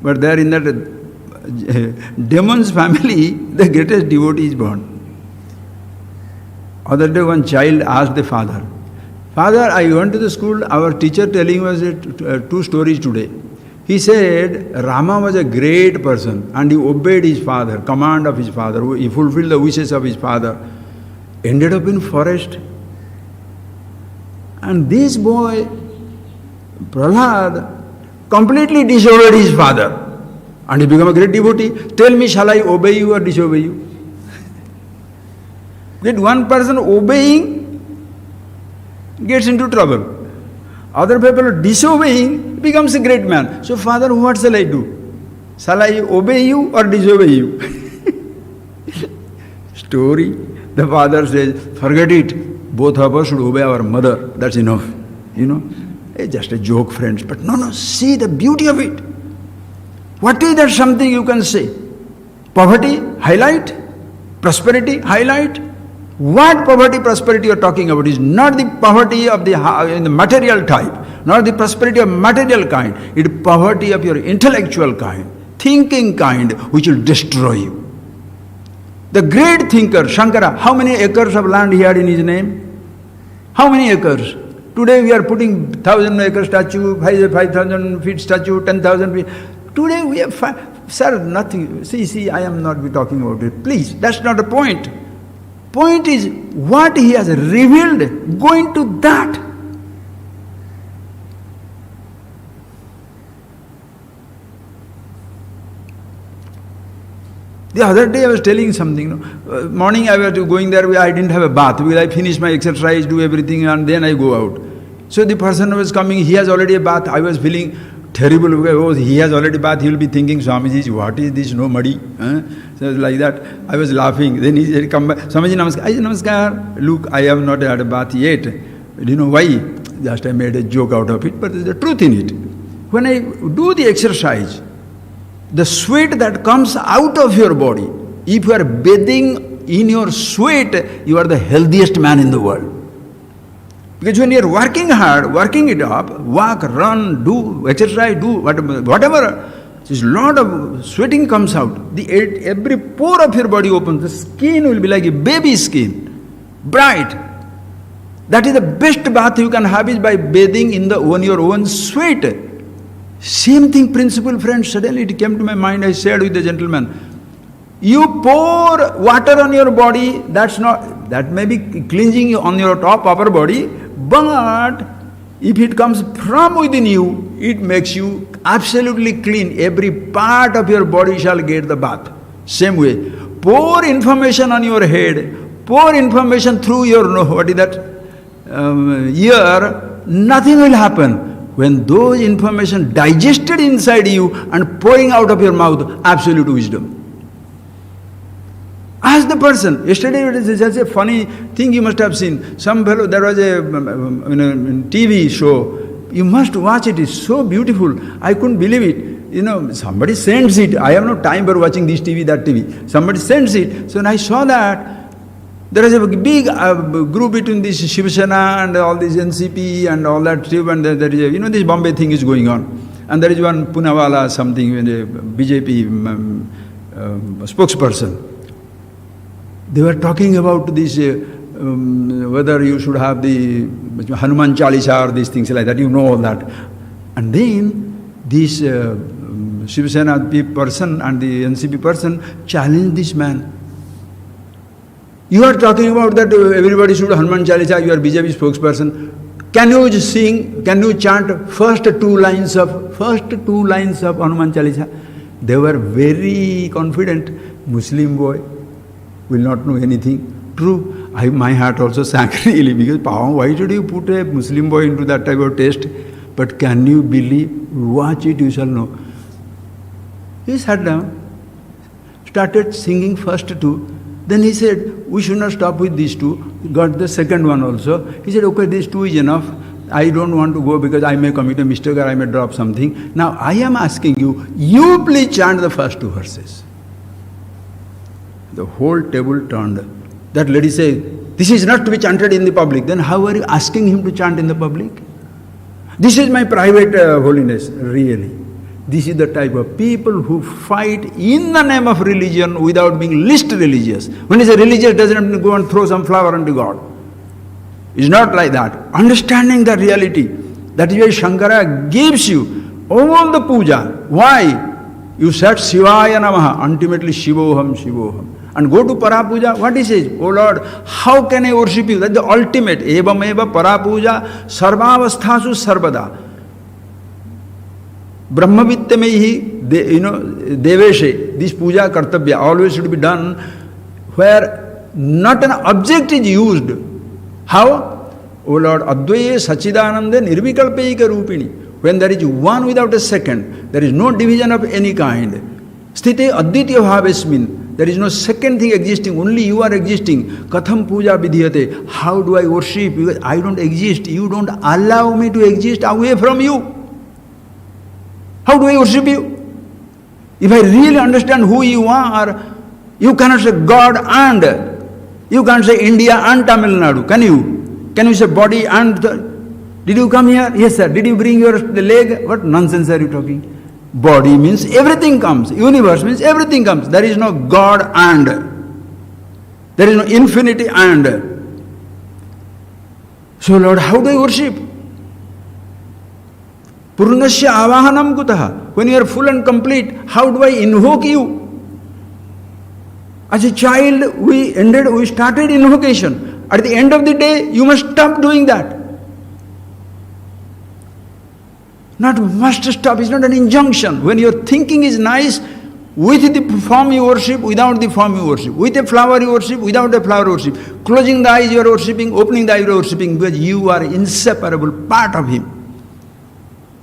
But there in that demon's family, the greatest devotee is born. Other day one child asked the father, Father, I went to the school, our teacher telling us two stories today. He said, Rama was a great person and he obeyed his father, command of his father, he fulfilled the wishes of his father, ended up in forest. And this boy, Prahlad, completely disobeyed his father and he became a great devotee. Tell me, shall I obey you or disobey you? That one person obeying gets into trouble. Other people disobeying becomes a great man. So, Father, what shall I do? Shall I obey you or disobey you? Story. The father says, forget it. Both of us should obey our mother. That's enough. It's just a joke, friends. But no, see the beauty of it. What is that something you can say? Poverty, highlight. Prosperity, highlight. What poverty, prosperity you are talking about is not the poverty of the material type, not the prosperity of material kind. It is poverty of your intellectual kind, thinking kind, which will destroy you. The great thinker, Shankara, how many acres of land he had in his name? How many acres? Today we are putting 1,000-acre statue, 5,000 feet statue, 10,000 feet. Today we have, sir, nothing. See, I am not talking about it. Please, that's not the point. Point is, what he has revealed, go into that. The other day I was telling something, morning I was going there, I didn't have a bath, because I finish my exercise, do everything and then I go out. So the person was coming, he has already a bath, I was feeling terrible, oh, he has already bath, he will be thinking, Swamiji, what is this, no muddy? So like that, I was laughing. Then he said, come back, Swamiji, namaskar. Look, I have not had a bath yet. Do you know why? Just I made a joke out of it, but there's the truth in it. When I do the exercise, the sweat that comes out of your body, if you are bathing in your sweat, you are the healthiest man in the world. Because when you are working hard, working it up, walk, run, do, exercise, do whatever, there's a lot of sweating comes out. Every pore of your body opens. The skin will be like a baby skin, bright. That is the best bath you can have is by bathing in your own sweat. Same thing, principle, friends. Suddenly it came to my mind. I said with the gentleman, you pour water on your body. That may be cleansing on your upper body, but if it comes from within you, it makes you absolutely clean. Every part of your body shall get the bath. Same way. Pour information on your head, pour information through your ear, nothing will happen. When those information digested inside you and pouring out of your mouth, absolute wisdom. Ask the person. Yesterday it is just a funny thing you must have seen. Some fellow, there was a TV show. You must watch it. It's so beautiful. I couldn't believe it. Somebody sends it. I have no time for watching this TV, that TV. Somebody sends it. So when I saw that, there is a big group between this Shiv Sena and all this NCP and all that. And there is this Bombay thing is going on. And there is one Punawala something, a BJP spokesperson. They were talking about this, whether you should have the Hanuman Chalisa or these things like that, all that. And then this Shiv Sena person and the NCP person challenged this man. You are talking about that everybody should Hanuman Chalisa, you are BJP spokesperson. Can you sing, can you chant first two lines of Hanuman Chalisa? They were very confident. Muslim boy will not know anything. True, my heart also sank really, because why should you put a Muslim boy into that type of test? But can you believe? Watch it, you shall know. He sat down, started singing first two. Then he said, we should not stop with these two. Got the second one also. He said, okay, these two is enough. I don't want to go because I may commit a mistake or I may drop something. Now I am asking you, you please chant the first two verses. The whole table turned. That lady said, this is not to be chanted in the public. Then how are you asking him to chant in the public? This is my private holiness, really. This is the type of people who fight in the name of religion without being least religious. When he says religious, doesn't go and throw some flower unto God. It's not like that. Understanding the reality. That is why Shankara gives you all the puja. Why? You said Shivaya Namaha, ultimately Shivoham, Shivoham. And go to Parapuja, what he says? Oh Lord, how can I worship you? That's the ultimate. Evam eva Parapuja sarvavasthasu sarvada. Brahmavittamehi, deveshe, this puja kartabhya always should be done where not an object is used. How? O Lord, Advaye Sachidananda Nirvikalpaika Rupini. When there is one without a second, there is no division of any kind. Sthite Advitya Bhavesmin. There is no second thing existing, only you are existing. Katham puja vidhyate. How do I worship? I don't exist. You don't allow me to exist away from you. How do I worship you? If I really understand who you are, you cannot say God and. You can't say India and Tamil Nadu, can you? Can you say body and... Did you come here? Yes sir. Did you bring your leg? What nonsense are you talking? Body means everything comes. Universe means everything comes. There is no God and. There is no infinity and. So Lord, how do I worship? Purnasya avahanam kutaha. When you are full and complete, how do I invoke you? As a child, we started invocation. At the end of the day, you must stop doing that. Not must stop, it's not an injunction. When your thinking is nice, with the form you worship, without the form you worship. With a flower you worship, without a flower you worship. Closing the eyes you are worshipping, opening the eyes you are worshipping, because you are inseparable part of Him.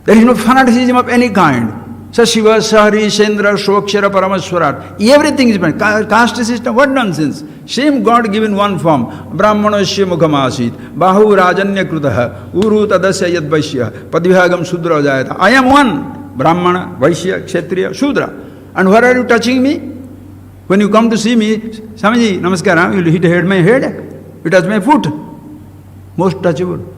There is no fanaticism of any kind. Sashiva, Sahari, Shendra, Shokshara, Paramaswarat. Everything is bad. Caste system, what nonsense. Same God given one form. Brahmanasya mukhamasit. Bahu rajanya krutaha. Uru tadasya yad vaishya. Padvihagam Sudra jayata. I am one. Brahmana, Vaishya, Kshatriya, Shudra. And where are you touching me? When you come to see me, Swamiji, namaskara, you hit my head. You touch my foot. Most touchable.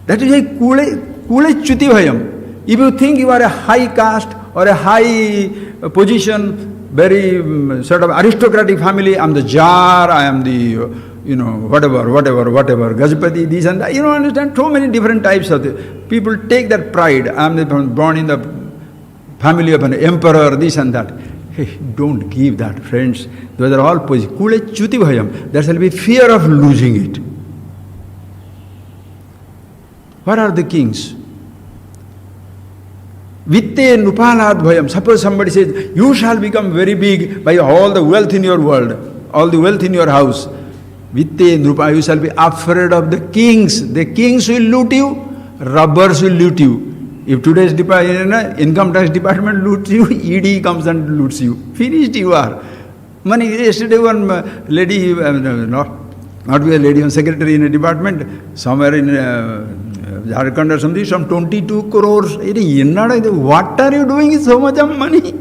That is a Kule Chuti Bhayam. If you think you are a high caste or a high position, very sort of aristocratic family, I am the Jar, I am the, whatever, Gajapati, this and that. You don't understand, so many different types of the people take that pride. I am born in the family of an emperor, this and that. Hey, don't give that, friends. Those are all positions. Kule Chuti Bhayam. There shall be fear of losing it. What are the kings? Vitte Nupalad Bhayam. Suppose somebody says, you shall become very big by all the wealth in your world, all the wealth in your house. Vitte Nupa, you shall be afraid of the kings. The kings will loot you, robbers will loot you. If today's income tax department loots you, ED comes and loots you. Finished you are. Yesterday one lady, not be a lady, one secretary in a department, somewhere in Jharkhand or something, some 22 crores. What are you doing with so much of money?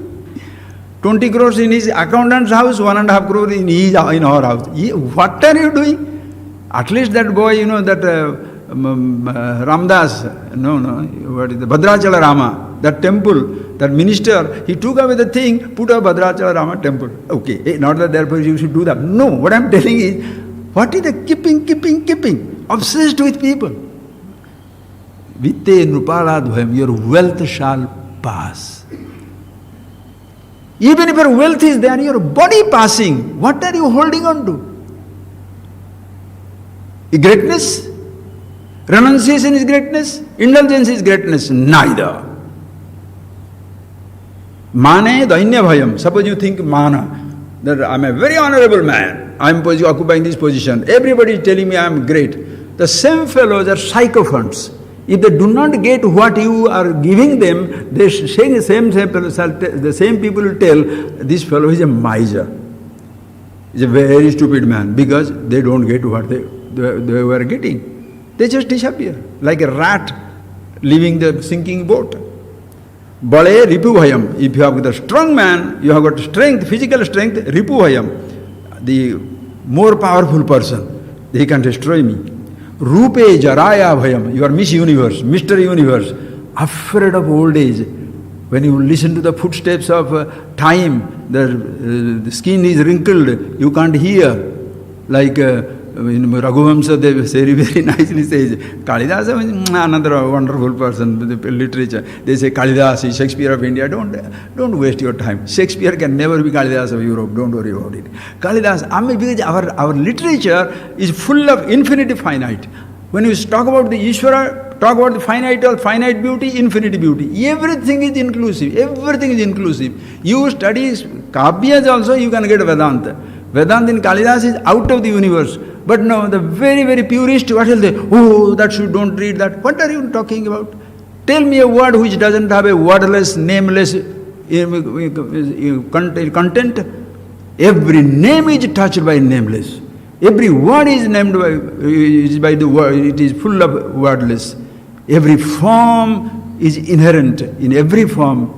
20 crores in his accountant's house, 1.5 crores in our house. What are you doing? At least that boy, that Ramdas, what is the Bhadrachala Rama, that temple, that minister, he took away the thing, put a Bhadrachala Rama temple. Okay, not that therefore you should do that. No, what I am telling is, what is the keeping? Obsessed with people. Vitte Nupaladhvayam, your wealth shall pass. Even if your wealth is there, your body passing, what are you holding on to? Greatness? Renunciation is greatness? Indulgence is greatness? Neither. Mane dainya bhayam. Suppose you think mana, that I am a very honorable man, I am occupying this position, everybody is telling me I am great. The same fellows are sycophants. If they do not get what you are giving them, they say the same people will tell, this fellow is a miser. He's a very stupid man, because they don't get what they were getting. They just disappear, like a rat leaving the sinking boat. Bale ripubhayam. If you have got a strong man, you have got strength, physical strength, ripubhayam. The more powerful person, he can destroy me. Rupe jaraya bhayam. You are Miss Universe, Mr. Universe, afraid of old age. When you listen to the footsteps of time, the skin is wrinkled, you can't hear. Like in Raghuvamsa, they very, very nicely say, Kalidasa is another wonderful person, the literature. They say Kalidasa is Shakespeare of India. Don't waste your time. Shakespeare can never be Kalidasa of Europe. Don't worry about it. Kalidasa, because our literature is full of infinity finite. When you talk about the Ishvara, talk about the finite or finite beauty, infinity beauty. Everything is inclusive. Everything is inclusive. You study Kavyas also, you can get Vedanta. Vedanta in Kalidas is out of the universe. But no, the very, very purist, what will they? Oh, that should don't read that. What are you talking about? Tell me a word which doesn't have a wordless, nameless content. Every name is touched by nameless. Every word is named by the word. It is full of wordless. Every form is inherent. In every form,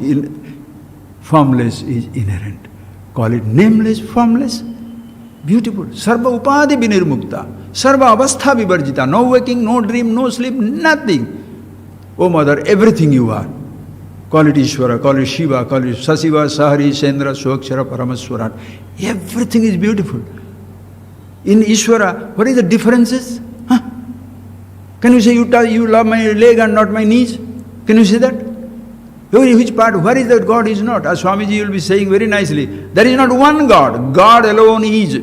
formless is inherent. Call it nameless, formless. Beautiful. Sarva upadi binirmukta. Sarva avastha vivarjita. No waking, no dream, no sleep, nothing. Oh Mother, everything you are. Call it Ishvara, call it Shiva, call it Sasiva, Sahari, Sendra, Swakshara, Paramaswarat. Everything is beautiful. In Ishvara, what is the differences? Huh? Can you say you love my leg and not my knees? Can you say that? Which part? Where is that God is not? As Swamiji will be saying very nicely, there is not one God. God alone is.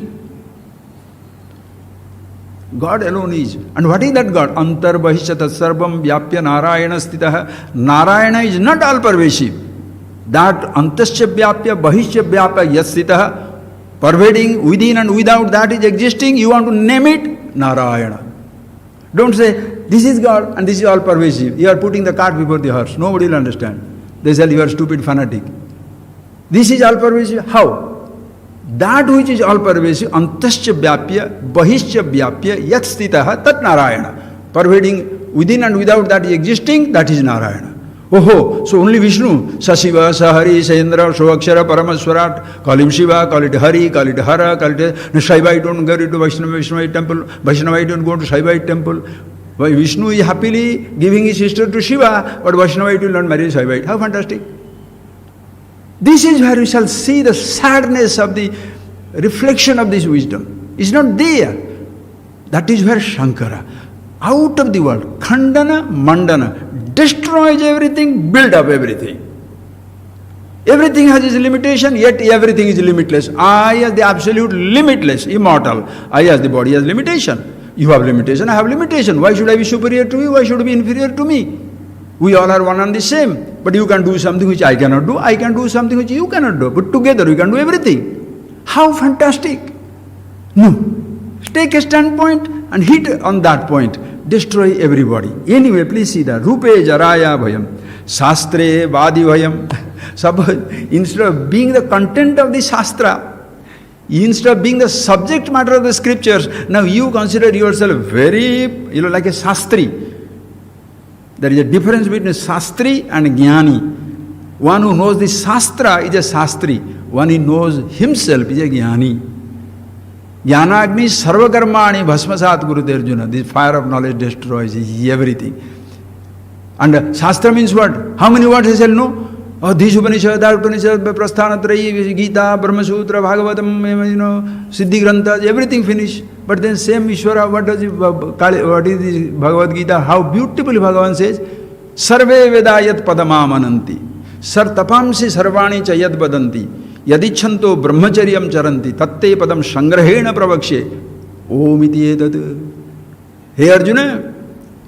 God alone is. And what is that God? Antar Bahishata Sarvam Vyapya Narayana Stitaha. Narayana is not all pervasive. That Antasya Vyapya Bahishya Vyapya Yasthitaha, pervading within and without, that is existing. You want to name it Narayana. Don't say this is God and this is all pervasive. You are putting the cart before the horse. Nobody will understand. They say you are stupid fanatic. This is all pervasive. How? That which is all pervasive, antasya vyapya, bahishya vyapya, yat stitaha, tat narayana. Pervading within and without, that is existing, that is Narayana. Oh, so only Vishnu, Sasiva, Sahari, Sendra, Swakshara, Paramaswarat, call him Shiva, call it Hari, call it Hara, call it Shaivite, don't go to Vaishnavite temple, Vaishnavite don't go to Shaivite temple. Vishnu is happily giving his sister to Shiva, but Vaishnavite will not marry Shaivite. How fantastic! This is where we shall see the sadness of the reflection of this wisdom. It's not there. That is where Shankara, out of the world, Khandana, Mandana, destroys everything, build up everything. Everything has its limitation, yet everything is limitless. I as the absolute limitless, immortal. I as the body has limitation. You have limitation, I have limitation. Why should I be superior to you? Why should you be inferior to me? We all are one and the same. But you can do something which I cannot do. I can do something which you cannot do. But together we can do everything. How fantastic! No. Take a standpoint and hit on that point. Destroy everybody. Anyway, please see that. Rupe jaraya bhayam. Shastre vadi bhayam. Instead of being the content of the Shastra, instead of being the subject matter of the scriptures, now you consider yourself very, like a Shastri. There is a difference between a Shastri and a Jnani. One who knows the Shastra is a Shastri. One who knows himself is a Jnani. Jnanagni sarvakarmani bhasmasat Gurudeva Arjuna. This fire of knowledge destroys everything. And Shastra means what? How many words he shall know? Oh, this Upanishad, that Upanishad, Prasthanatrayi, Gita, Brahmasutra, Bhagavatam, Siddhi Granthas, everything finished. But then same Ishvara, what is this Bhagavad Gita? How beautifully Bhagavan says, Sarve Vedayat Padamamananti, Sartapamsi Sarvani Chayat Badanti, Yadichanto Brahmacharyam Charanti, Tatte Padam Shangrahena Pravakshe, Om iti etat. Hey Arjuna,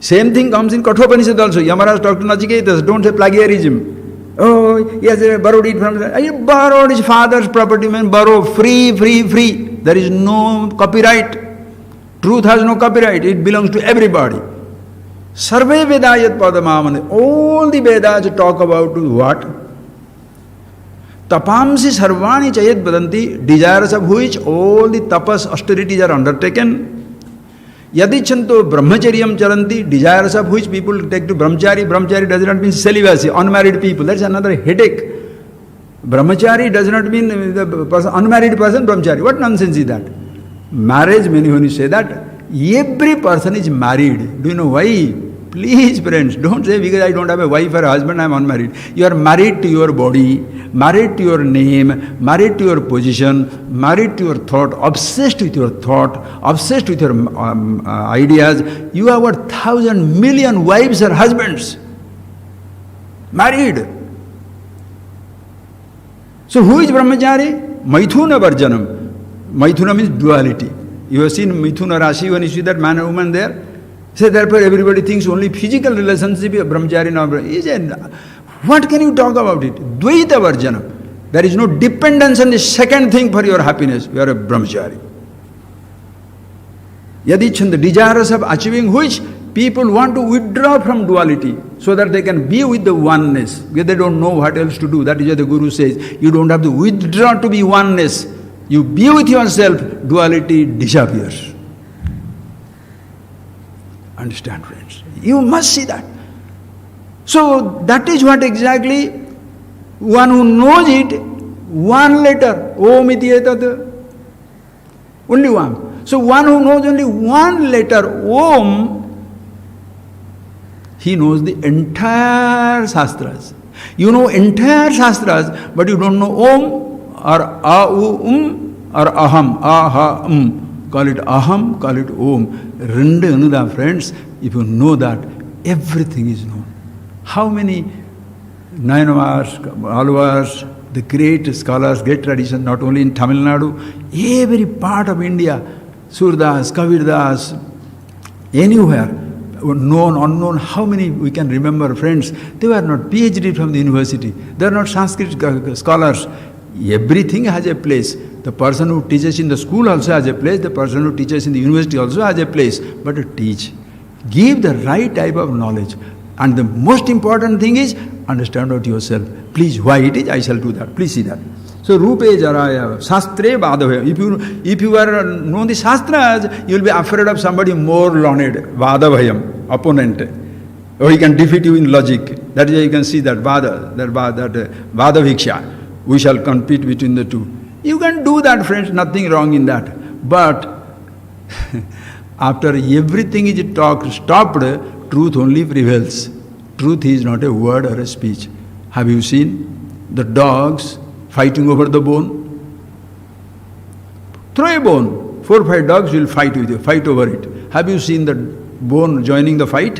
same thing comes in Kathopanishad also. Yamaraj talked to Nachiketas, don't say plagiarism. Oh, yes, I borrowed it from... I borrowed his father's property, man, borrow, free. There is no copyright. Truth has no copyright, it belongs to everybody. Sarve Vedayat Padamamani. All the Vedas talk about what? Tapamsi Sarvani Chayat Badanti, desires of which all the tapas, austerities are undertaken. Yadichanto Brahmacharyam Charanti, desires of which people take to Brahmachari. Brahmachari does not mean celibacy, unmarried people. That's another headache. Brahmachari does not mean the person, unmarried person, Brahmachari. What nonsense is that? Marriage, many when you say that, every person is married. Do you know why? Please friends, don't say because I don't have a wife or a husband, I am unmarried. You are married to your body, married to your name, married to your position, married to your thought, obsessed with your thought, obsessed with your ideas. You have 1,000 million wives or husbands. Married. So who is Brahmachari? Maithuna Varjanam. Maithuna means duality. You have seen Mithuna Rashi when you see that man and woman there? So therefore everybody thinks only physical relationship of Brahmachari now. What can you talk about it? Dvaita Varjanam. There is no dependence on the second thing for your happiness. You are a Brahmachari. Yadichan, the desirous of achieving which people want to withdraw from duality so that they can be with the oneness. Because they don't know what else to do. That is what the Guru says. You don't have to withdraw to be oneness. You be with yourself, duality disappears. Understand, friends? You must see that. So that is what exactly one who knows it, one letter, Om iti etat, only one. So one who knows only one letter, Om, he knows the entire Shastras. You know entire Shastras, but you don't know Om or A-U-Um or Aham, A-Ha-Um. Call it Aham, call it Om. Rendu anuda, friends, if you know that, everything is known. How many Nayanavars, Alvars, the great scholars, great traditions, not only in Tamil Nadu, every part of India, Surdas, Kavirdas, anywhere, known, unknown, how many we can remember, friends? They were not PhD from the university. They are not Sanskrit scholars. Everything has a place. The person who teaches in the school also has a place. The person who teaches in the university also has a place. But to teach, give the right type of knowledge. And the most important thing is, understand about yourself. Please, why it is, I shall do that. Please see that. So, Rupe Jaraya, Shastre Vadavayam. If you are know the Shastras, you will be afraid of somebody more learned, Vadavayam, opponent. Or he can defeat you in logic. That is why you can see that Vadaviksha. We shall compete between the two. You can do that, friends, nothing wrong in that. But after everything is stopped, truth only prevails. Truth is not a word or a speech. Have you seen the dogs fighting over the bone? Throw a bone. 4 or 5 dogs will fight with you, fight over it. Have you seen the bone joining the fight?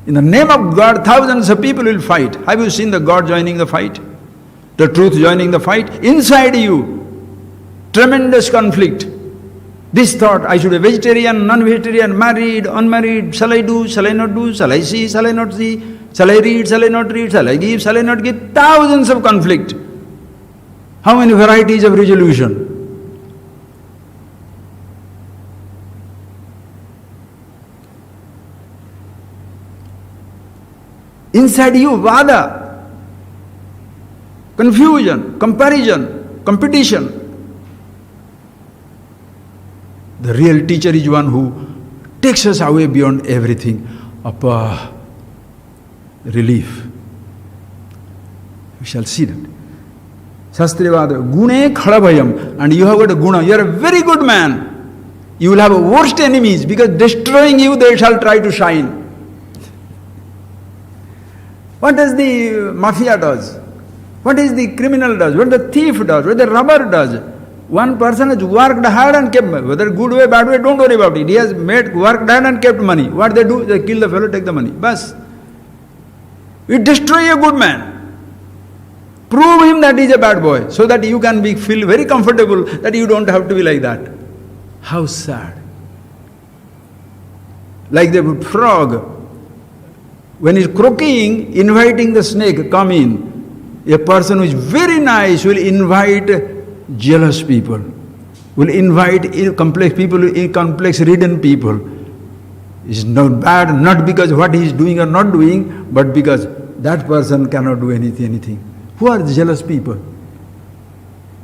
In the name of God, thousands of people will fight. Have you seen the God joining the fight? The truth joining the fight? Inside you, tremendous conflict. This thought, I should be vegetarian, non-vegetarian, married, unmarried, shall I do, shall I not do, shall I see, shall I not see, shall I read, shall I not read, shall I give, shall I not give, thousands of conflict. How many varieties of resolution? Inside you, vada, confusion, comparison, competition. The real teacher is one who takes us away beyond everything. Appa, relief. We shall see that. Sastrivada, gune khalavayam. And you have got a guna. You are a very good man. You will have a worst enemies because destroying you they shall try to shine. What does the mafia does? What is the criminal does? What the thief does? What the robber does? One person has worked hard and kept, whether good way, bad way, don't worry about it. He has worked hard and kept money. What they do? They kill the fellow, take the money. Bas. You destroy a good man. Prove him that he is a bad boy, so that you can feel very comfortable that you don't have to be like that. How sad. Like the frog, when he's croaking, inviting the snake, come in. A person who is very nice will invite jealous people, will invite complex people, complex ridden people. It's not bad, not because what he is doing or not doing, but because that person cannot do anything. Who are the jealous people?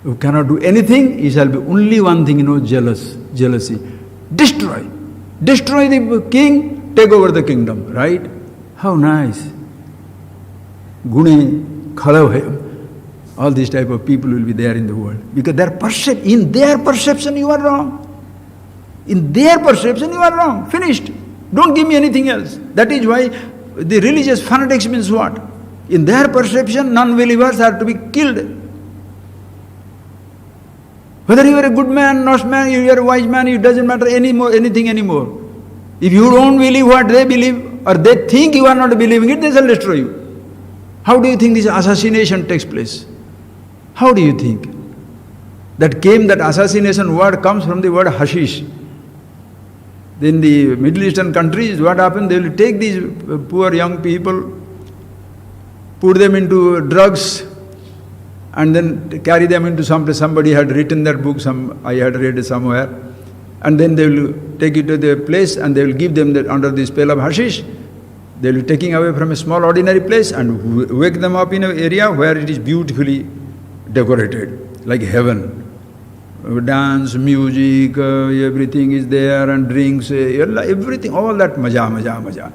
Who cannot do anything, he shall be only one thing, jealousy. Destroy the king, take over the kingdom, right? How nice. Gune, Khalav, all these type of people will be there in the world. Because in their perception you are wrong. In their perception you are wrong. Finished. Don't give me anything else. That is why the religious fanatics means what? In their perception, non-believers are to be killed. Whether you are a good man, not man, you are a wise man, it doesn't matter anything anymore. If you don't believe what they believe, or they think you are not believing it, they shall destroy you. How do you think this assassination takes place? How do you think? That assassination word comes from the word hashish. In the Middle Eastern countries, what happens? They will take these poor young people, put them into drugs, and then carry them into somebody had written that book, I had read it somewhere, and then they will take it to the place and they will give them that under the spell of hashish. They will be taking away from a small ordinary place and wake them up in an area where it is beautifully decorated, like heaven. Dance, music, everything is there, and drinks, everything, all that maja.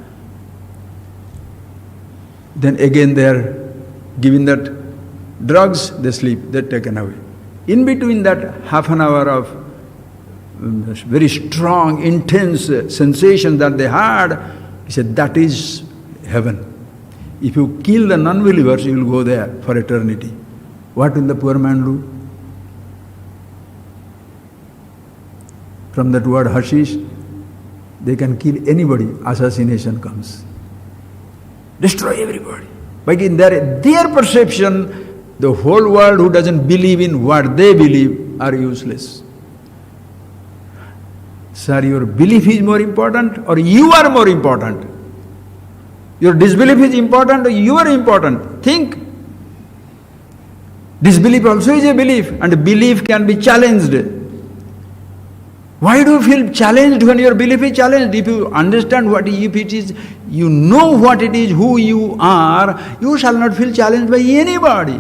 Then again they are given that drugs, they sleep, they are taken away. In between that half an hour of very strong, intense sensation that they had, he said, that is heaven. If you kill the non-believers, you will go there for eternity. What will the poor man do? From that word hashish, they can kill anybody. Assassination comes. Destroy everybody. But in their perception, the whole world who doesn't believe in what they believe are useless. Sir, your belief is more important or you are more important? Your disbelief is important or you are important? Think. Disbelief also is a belief, and belief can be challenged. Why do you feel challenged when your belief is challenged? If you understand if it is, you know what it is, who you are, you shall not feel challenged by anybody.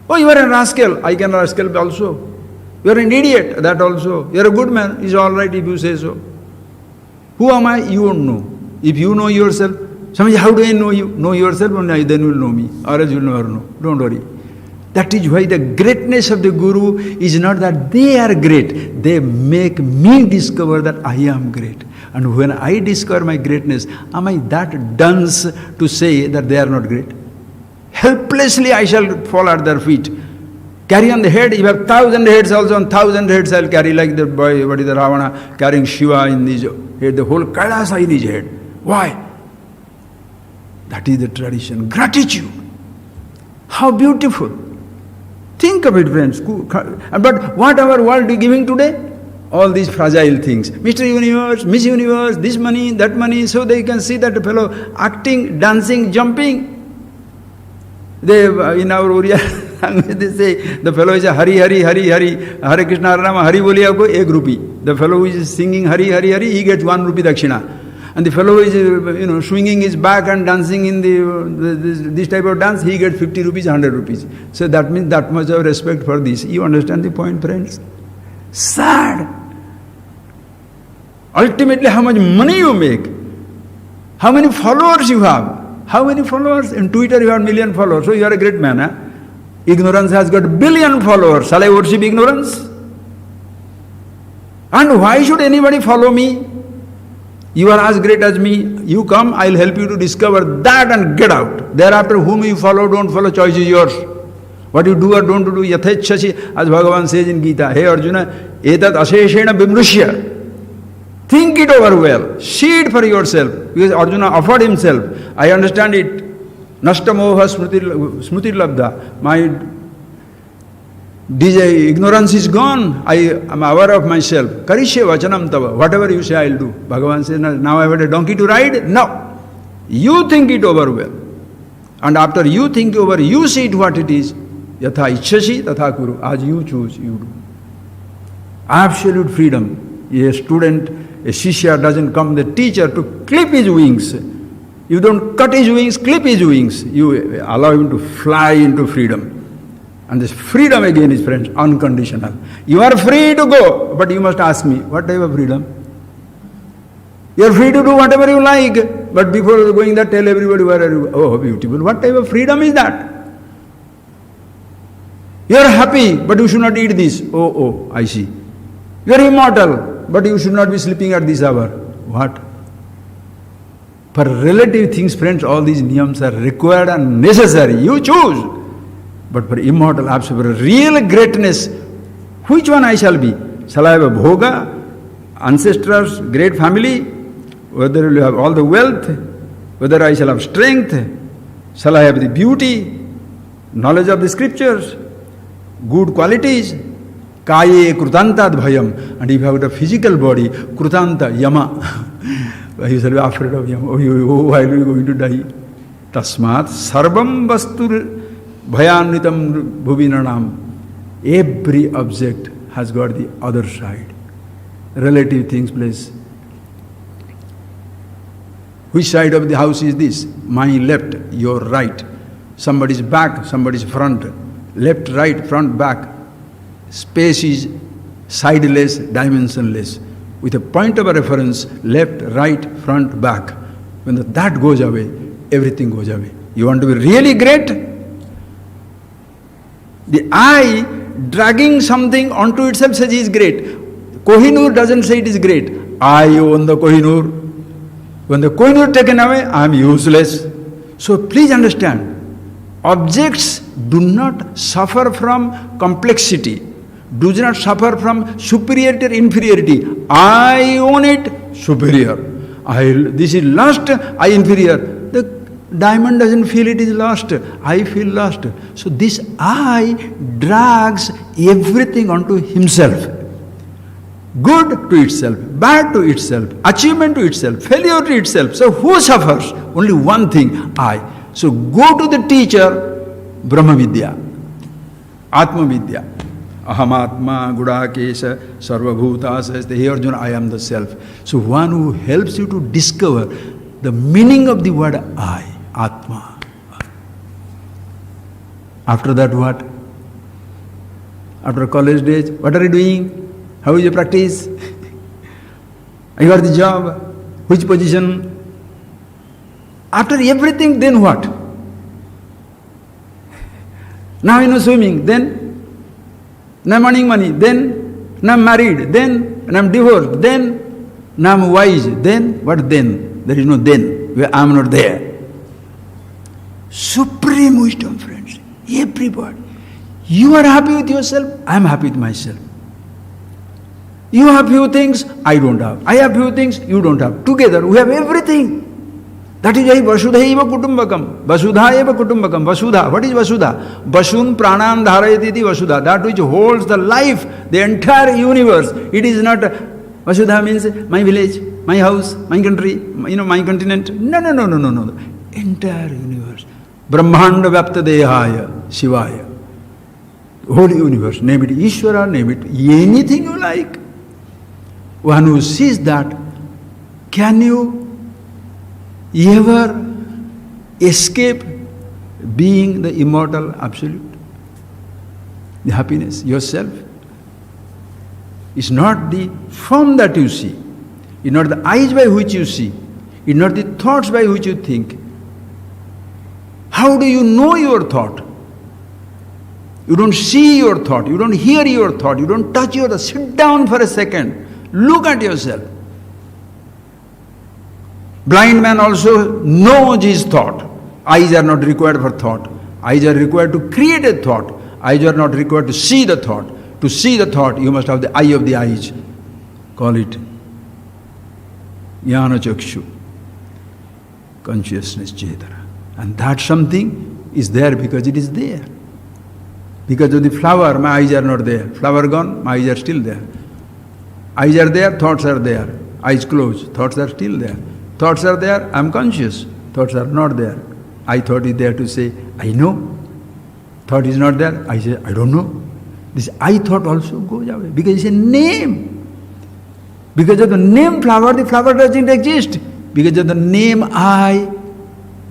Oh, you are a rascal, I can rascal also. You are an idiot, that also. You are a good man, it's all right if you say so. Who am I? You won't know. If you know yourself, Swamiji, how do I know you? Know yourself, and then you will know me, or else you will never know. Don't worry. That is why the greatness of the Guru is not that they are great. They make me discover that I am great. And when I discover my greatness, am I that dunce to say that they are not great? Helplessly I shall fall at their feet. Carry on the head, you have 1,000 heads also, on 1,000 heads I'll carry, like the boy, what is the Ravana, carrying Shiva in his head, the whole Kailasa in his head. Why? That is the tradition. Gratitude. How beautiful. Think of it, friends. But what our world is giving today? All these fragile things. Mr. Universe, Miss Universe, this money, that money, so they can see that fellow acting, dancing, jumping. They, in our Oriya language, they say, the fellow is a Hari, Hari, Hari, Hari, Hare Krishna, Hare Rama, Hari Boliya ko 1 rupee. The fellow who is singing Hari, Hari, Hari, he gets 1 rupee dakshina. And the fellow is, swinging his back and dancing in this type of dance, he gets 50 rupees, 100 rupees. So that means that much of respect for this. You understand the point, friends? Sad. Ultimately, how much money you make, how many followers you have. How many followers? In Twitter you have 1 million followers, so you are a great man. Huh? Ignorance has got 1 billion followers. Shall I worship ignorance? And why should anybody follow me? You are as great as me. You come, I will help you to discover that and get out. Thereafter, whom you follow, don't follow, choice is yours. What you do or don't do, yathechasi, as Bhagavan says in Gita. Hey Arjuna, etat aseshena bimrushya. Think it over well. See it for yourself. Because Arjuna offered himself. I understand it. Nashtamoha smruti labdha. My ignorance is gone. I am aware of myself. Karishya vachanam tava. Whatever you say, I will do. Bhagavan says, now I have a donkey to ride? No. You think it over well. And after you think over, you see it what it is. Yatha ichhashi tatha kuru. As you choose, you do. Absolute freedom. A student a Shishya doesn't come the teacher to clip his wings. You don't cut his wings, clip his wings. You allow him to fly into freedom. And this freedom again is, friends, unconditional. You are free to go, but you must ask me, what type of freedom? You are free to do whatever you like, but before going there, tell everybody where are you. Oh, beautiful. What type of freedom is that? You are happy, but you should not eat this. Oh, I see. You are immortal, but you should not be sleeping at this hour. What? For relative things, friends, all these niyams are required and necessary. You choose. But for immortal, absolute, real greatness, which one I shall be? Shall I have a bhoga, ancestors, great family? Whether you have all the wealth? Whether I shall have strength? Shall I have the beauty, knowledge of the scriptures, good qualities? Kaye krutantad bhayam. And if you have got a physical body, krutanta, yama. You shall be afraid of yama. Oh, why are you going to die? Tasmat sarvam vastur bhayannitam bhuvinanam. Every object has got the other side. Relative things place. Which side of the house is this? My left, your right. Somebody's back, somebody's front. Left, right, front, back. Space is sideless, dimensionless. With a point of a reference, left, right, front, back. When that goes away, everything goes away. You want to be really great? The I dragging something onto itself says is great. Kohinoor doesn't say it is great. I own the Kohinoor. When the Kohinoor is taken away, I am useless. So please understand, objects do not suffer from complexity, do not suffer from superiority or inferiority. I own it, superior. This is lost, I inferior. The diamond doesn't feel it is lost, I feel lost. So this I drags everything onto himself. Good to itself, bad to itself, achievement to itself, failure to itself. So who suffers? Only one thing, I. So go to the teacher, Brahma Vidya, Atma Vidya. Ahamatma, Gudakesha, Sarvabhuta says, here Arjuna, I am the self. So one who helps you to discover the meaning of the word I, Atma. After that what? After college days, what are you doing? How is your practice? You got the job? Which position? After everything, then what? Now you know swimming, then? Now I'm earning money, then? Now I'm married, then? And I'm divorced, then? Now I'm wise, then? What then? There is no then, where I'm not there. Supreme wisdom, friends. Everybody. You are happy with yourself, I am happy with myself. You have few things, I don't have. I have few things, you don't have. Together, we have everything. That is why Vasudhaiva Kutumbakam. Vasudhaiva Kutumbakam. Vasudha. What is Vasudha? Vasun pranam dharayati iti Vasudha. That which holds the life, the entire universe. It is not, Vasudha means my village, my house, my country, my continent. No. Entire universe. Brahmanda Vyapta Dehaya, Shivaya. Whole universe. Name it Ishvara, name it anything you like. One who sees that, can you ever escape being the immortal absolute? The happiness, yourself. It's not the form that you see. It's not the eyes by which you see. It's not the thoughts by which you think. How do you know your thought? You don't see your thought. You don't hear your thought. You don't touch your thought. Sit down for a second. Look at yourself. Blind man also knows his thought. Eyes are not required for thought. Eyes are required to create a thought. Eyes are not required to see the thought. To see the thought, you must have the eye of the eyes. Call it Jnana Chakshu, consciousness Chetana. And that something is there because it is there. Because of the flower, my eyes are not there. Flower gone, my eyes are still there. Eyes are there, thoughts are there. Eyes closed, thoughts are still there. Thoughts are there, I am conscious. Thoughts are not there. I thought is there to say, I know. Thought is not there, I say, I don't know. This I thought also goes away because it's a name. Because of the name flower, the flower doesn't exist. Because of the name I,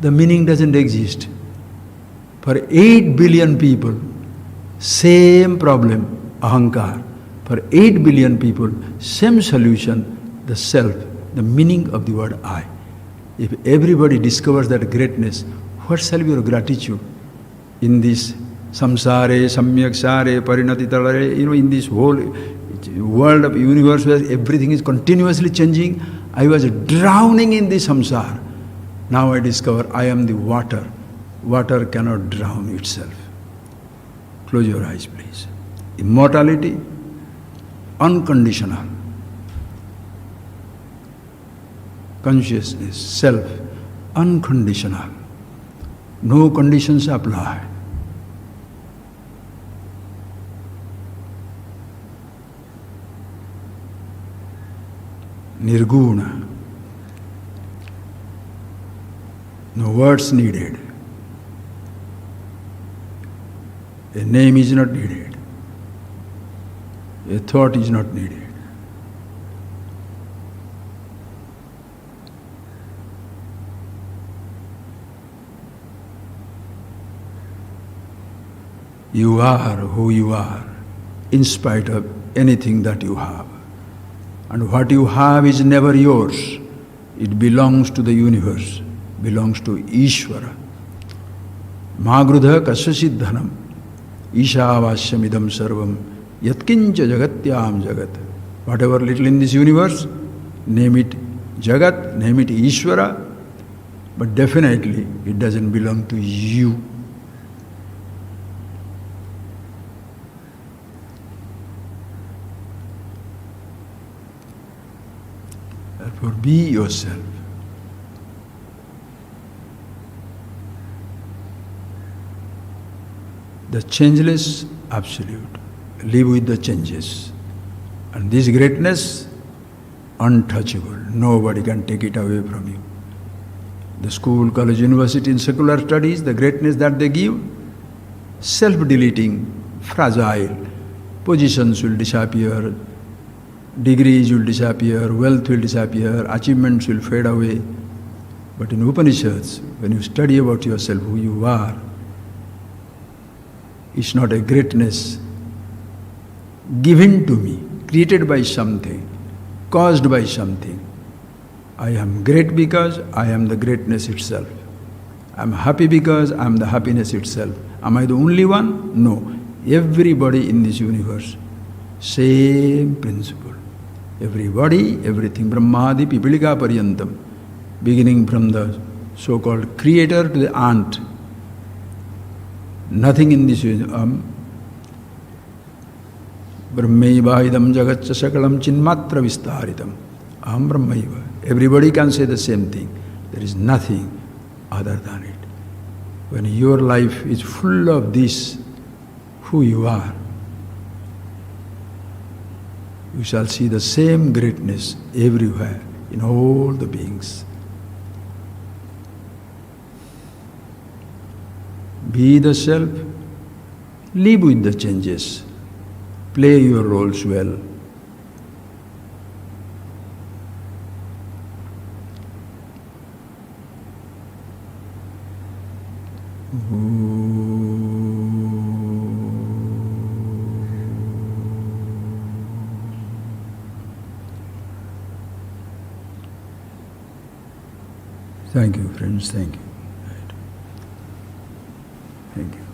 the meaning doesn't exist. For 8 billion people, same problem, ahankar. For 8 billion people, same solution, the self, the meaning of the word I. If everybody discovers that greatness, what shall be your gratitude in this samsare, samyak sare, parinati talare, in this whole world of universe where everything is continuously changing? I was drowning in the samsara. Now I discover I am the water. Water cannot drown itself. Close your eyes, please. Immortality, unconditional. Consciousness, self, unconditional. No conditions apply. Nirguna. No words needed. A name is not needed. A thought is not needed. You are who you are, in spite of anything that you have. And what you have is never yours. It belongs to the universe, belongs to Ishvara. Magrudha kasasiddhanam, Ishavasyamidam sarvam, yatkincha jagatyam jagat. Whatever little in this universe, name it Jagat, name it Ishvara, but definitely it doesn't belong to you. Therefore, be yourself. The changeless absolute. Live with the changes. And this greatness, untouchable. Nobody can take it away from you. The school, college, university, in secular studies, the greatness that they give, self-deleting, fragile. Positions will disappear, degrees will disappear, wealth will disappear, achievements will fade away. But in Upanishads, when you study about yourself, who you are, it's not a greatness given to me, created by something, caused by something. I am great because I am the greatness itself. I am happy because I am the happiness itself. Am I the only one? No. Everybody in this universe, same principle. Everybody, everything, Brahmadi Pipilika Paryantam, beginning from the so-called creator to the ant. Nothing in this universe. Brahmaiva idam jagatcha sakalam chinmatra vistaritam. Aham Brahmaiva. Everybody can say the same thing. There is nothing other than it. When your life is full of this, who you are, you shall see the same greatness everywhere, in all the beings. Be the self, live with the changes, play your roles well. Thank you, friends. Thank you. Thank you.